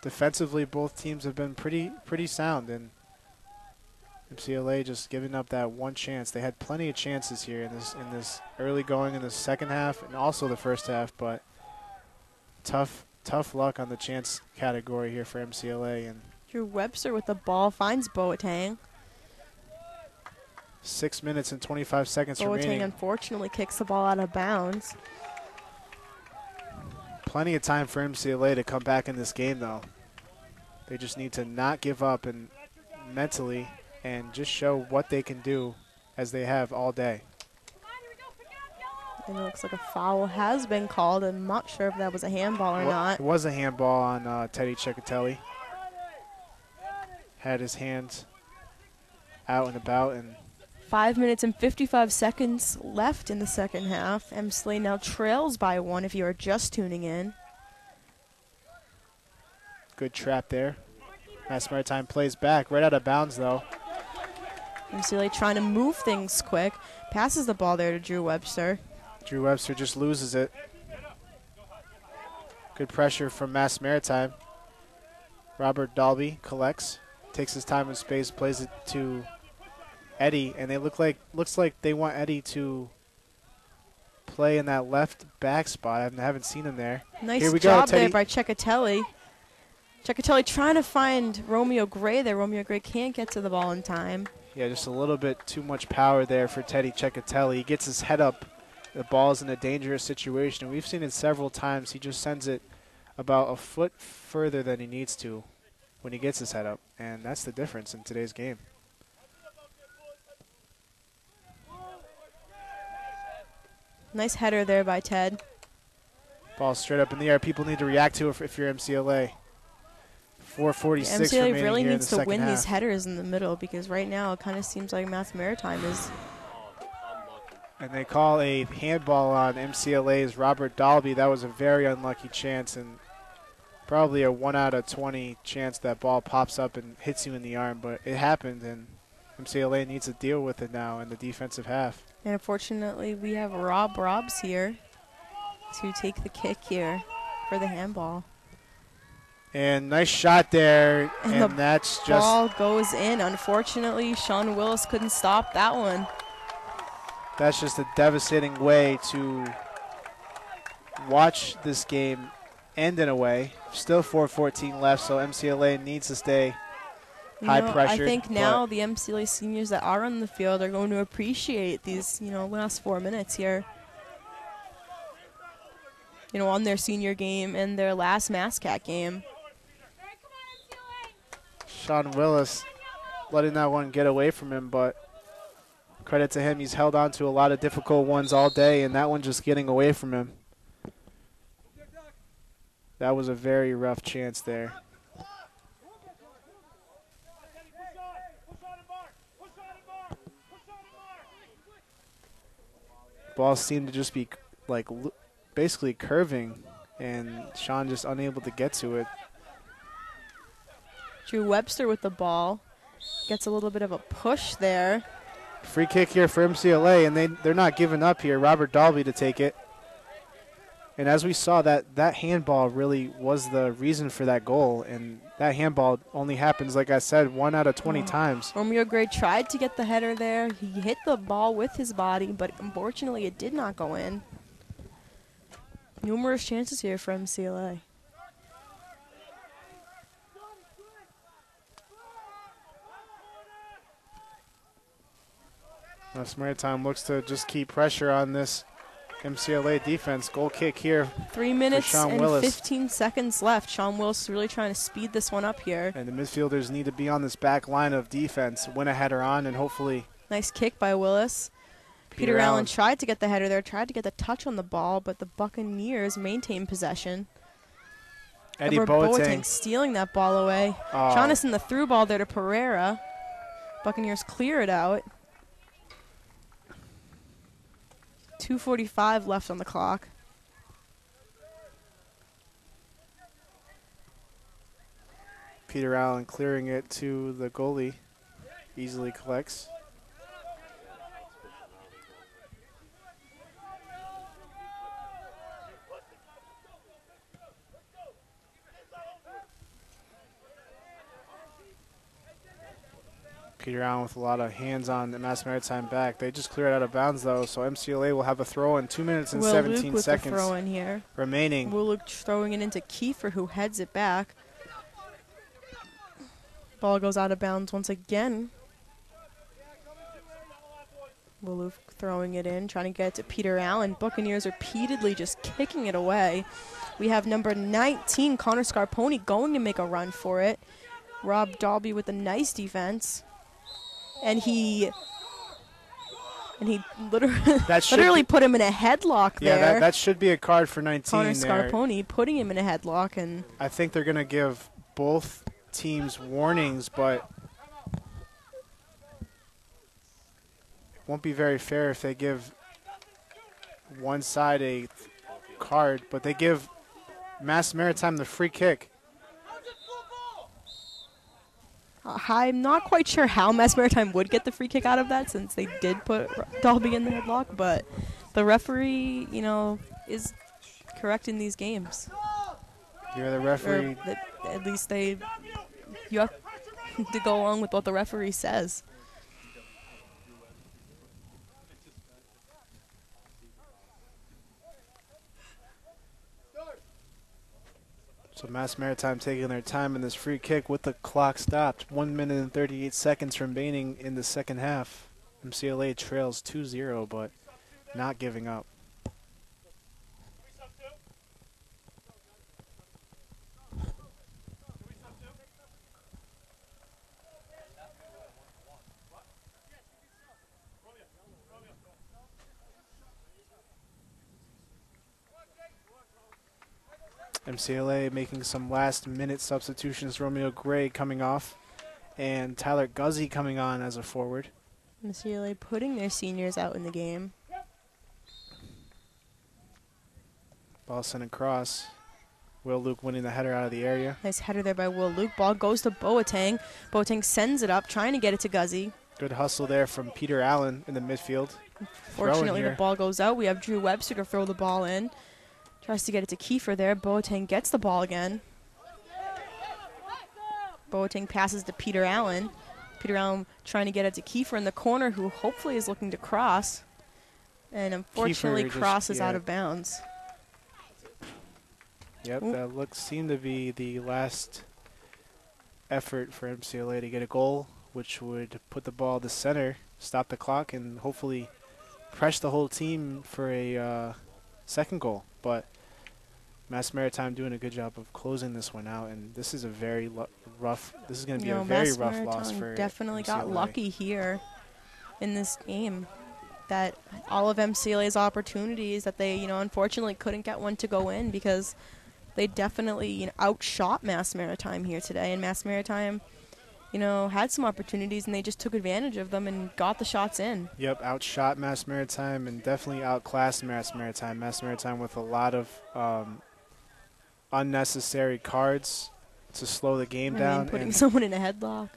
defensively, both teams have been pretty sound. And MCLA just giving up that one chance. They had plenty of chances here in this early going in the second half and also the first half, but tough luck on the chance category here for MCLA. And Drew Webster with the ball finds Boateng. 6 minutes and 25 seconds Boateng remaining. unfortunately kicks the ball out of bounds. Plenty of time for MCLA to come back in this game, though. They just need to not give up and mentally and just show what they can do as they have all day. And it looks like a foul has been called. I'm not sure if that was a handball or not. It was a handball on Teddy Cecatelli. Had his hands out and about. And 5 minutes and 55 seconds left in the second half. MCLA now trails by 1 if you are just tuning in. good trap there. Mass Maritime plays back. Right out of bounds, though. MCLA trying to move things quick. Passes the ball there to Drew Webster. Drew Webster just loses it. Good pressure from Mass Maritime. Robert Dalby collects, takes his time and space, plays it to Eddie, and they looks like they want Eddie to play in that left back spot. I haven't seen him there. Nice Here we job go, Teddy. there by Cecatelli. Cecatelli trying to find Romeo Gray there. Romeo Gray can't get to the ball in time. Yeah, just a little bit too much power there for Teddy Cecatelli. He gets his head up. The ball's in a dangerous situation. And we've seen it several times. He just sends it about a foot further than he needs to when he gets his head up. And that's the difference in today's game. Nice header there by Ted. Ball straight up in the air. People need to react to it if you're MCLA. 4:46 MCLA remaining really here in needs the to second win half. these headers in the middle because right now it kind of seems like Mass Maritime is. And they call a handball on MCLA's Robert Dalby. That was a very unlucky chance and probably a 1 out of 20 chance that ball pops up and hits you in the arm. But it happened, and MCLA needs to deal with it now in the defensive half. And unfortunately, we have Robs here to take the kick here for the handball. And nice shot there, And the that's just ball goes in. Unfortunately, Sean Willis couldn't stop that one. that's just a devastating way to watch this game end in a way. Still 4:14 left, so MCLA needs to stay high pressure. I think now the MCLA seniors that are on the field are going to appreciate these, last 4 minutes here. On their senior game and their last MassCat game. Sean Willis letting that one get away from him, but credit to him. He's held on to a lot of difficult ones all day, and that one just getting away from him. That was a very rough chance there. Ball seemed to just be basically curving, and Sean just unable to get to it. Drew Webster with the ball. Gets a little bit of a push there. Free kick here for MCLA, and they're not giving up here. Robert Dalby to take it. And as we saw, that handball really was the reason for that goal. And that handball only happens, like I said, 1 out of 20 times. Romeo Gray tried to get the header there. He hit the ball with his body, but unfortunately it did not go in. Numerous chances here for MCLA. Mass Maritime looks to just keep pressure on this MCLA defense. Goal kick here. 3 minutes Sean and Willis. 15 seconds left. Sean Willis really trying to speed this one up here. And the midfielders need to be on this back line of defense, win a header on, and hopefully. Nice kick by Willis. Peter Allen tried to get the header there, tried to get the touch on the ball, but the Buccaneers maintained possession. Eddie Edward Boateng. stealing that ball away. Oh. Jonathan the through ball there to Pereira. Buccaneers clear it out. 2:45 left on the clock. Peter Allen clearing it to the goalie. Easily collects. Peter Allen with a lot of hands on the Mass Maritime back. They just cleared out of bounds, though, so MCLA will have a throw in 2 minutes and Will 17 Luke with seconds the throw in here. remaining. Will Luke throwing it into Kiefer, who heads it back. Ball goes out of bounds once again. Will Luke throwing it in, trying to get it to Peter Allen. Buccaneers repeatedly just kicking it away. We have number 19, Connor Scarponi, going to make a run for it. Rob Dalby with a nice defense. And he literally put him in a headlock there. Yeah, that should be a card for 19 Connor there. Scarponi putting him in a headlock. And I think they're going to give both teams warnings, but it won't be very fair if they give one side a card, but they give Mass Maritime the free kick. I'm not quite sure how Mass Maritime would get the free kick out of that, since they did put Dalby in the headlock, but the referee, is correct in these games. You're the referee. At least you have to go along with what the referee says. So Mass Maritime taking their time in this free kick with the clock stopped. 1 minute and 38 seconds remaining in the second half. MCLA trails 2-0, but not giving up. MCLA making some last-minute substitutions. Romeo Gray coming off, and Tyler Guzzi coming on as a forward. MCLA putting their seniors out in the game. Ball sent across. Will Luke winning the header out of the area. Nice header there by Will Luke. Ball goes to Boateng. Boateng sends it up, trying to get it to Guzzi. Good hustle there from Peter Allen in the midfield. Fortunately, the ball goes out. We have Drew Webster to throw the ball in. Tries to get it to Kiefer there. Boateng gets the ball again. Boateng passes to Peter Allen. Peter Allen trying to get it to Kiefer in the corner, who hopefully is looking to cross. And unfortunately crosses out of bounds. Yep, that seemed to be the last effort for MCLA to get a goal, which would put the ball to center, stop the clock, and hopefully press the whole team for a second goal. But Mass Maritime doing a good job of closing this one out, and this is a very rough. This is going to be a very rough loss for definitely MCLA. Got lucky here in this game. That all of MCLA's opportunities that they, unfortunately couldn't get one to go in, because they definitely, outshot Mass Maritime here today. And Mass Maritime, had some opportunities, and they just took advantage of them and got the shots in. Yep, outshot Mass Maritime and definitely outclassed Mass Maritime. Mass Maritime with a lot of unnecessary cards to slow the game down. Putting someone in a headlock.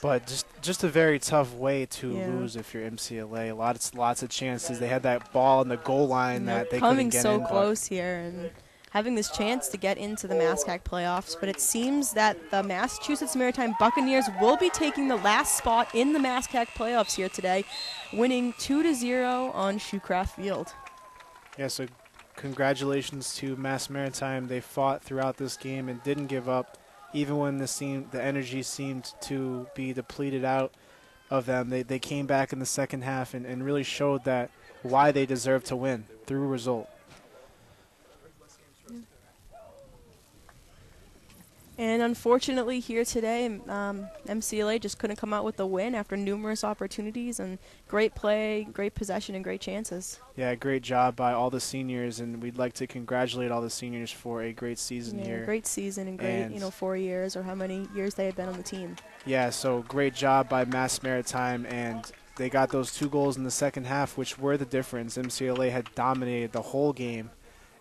But just a very tough way to lose if you're MCLA. Lots of chances. They had that ball in the goal line that they couldn't get in. Coming so close here and having this chance to get into the MASCAC playoffs, but it seems that the Massachusetts Maritime Buccaneers will be taking the last spot in the MASCAC playoffs here today, winning 2-0 on Shoecraft Field. Yeah, so congratulations to Mass Maritime. They fought throughout this game and didn't give up, even when the energy seemed to be depleted out of them. They came back in the second half and really showed that why they deserve to win through a result. And unfortunately here today, MCLA just couldn't come out with the win after numerous opportunities and great play, great possession, and great chances. Yeah, great job by all the seniors, and we'd like to congratulate all the seniors for a great season here. Great season and great, 4 years or how many years they have been on the team. Yeah, so great job by Mass Maritime, and they got those 2 goals in the second half, which were the difference. MCLA had dominated the whole game.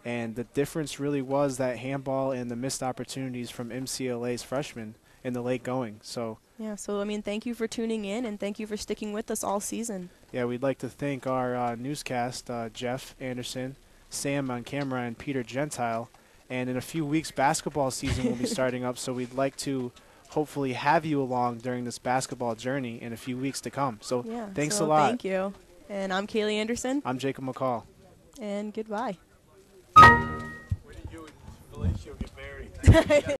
And the difference really was that handball and the missed opportunities from MCLA's freshmen in the late going. So thank you for tuning in, and thank you for sticking with us all season. Yeah, we'd like to thank our newscast, Jeff Anderson, Sam on camera, and Peter Gentile. And in a few weeks, basketball season will be starting up, so we'd like to hopefully have you along during this basketball journey in a few weeks to come. So Yeah. thanks so a lot. Thank you. And I'm Kaylee Anderson. I'm Jacob McCall. And goodbye. When did you and Felicio get married?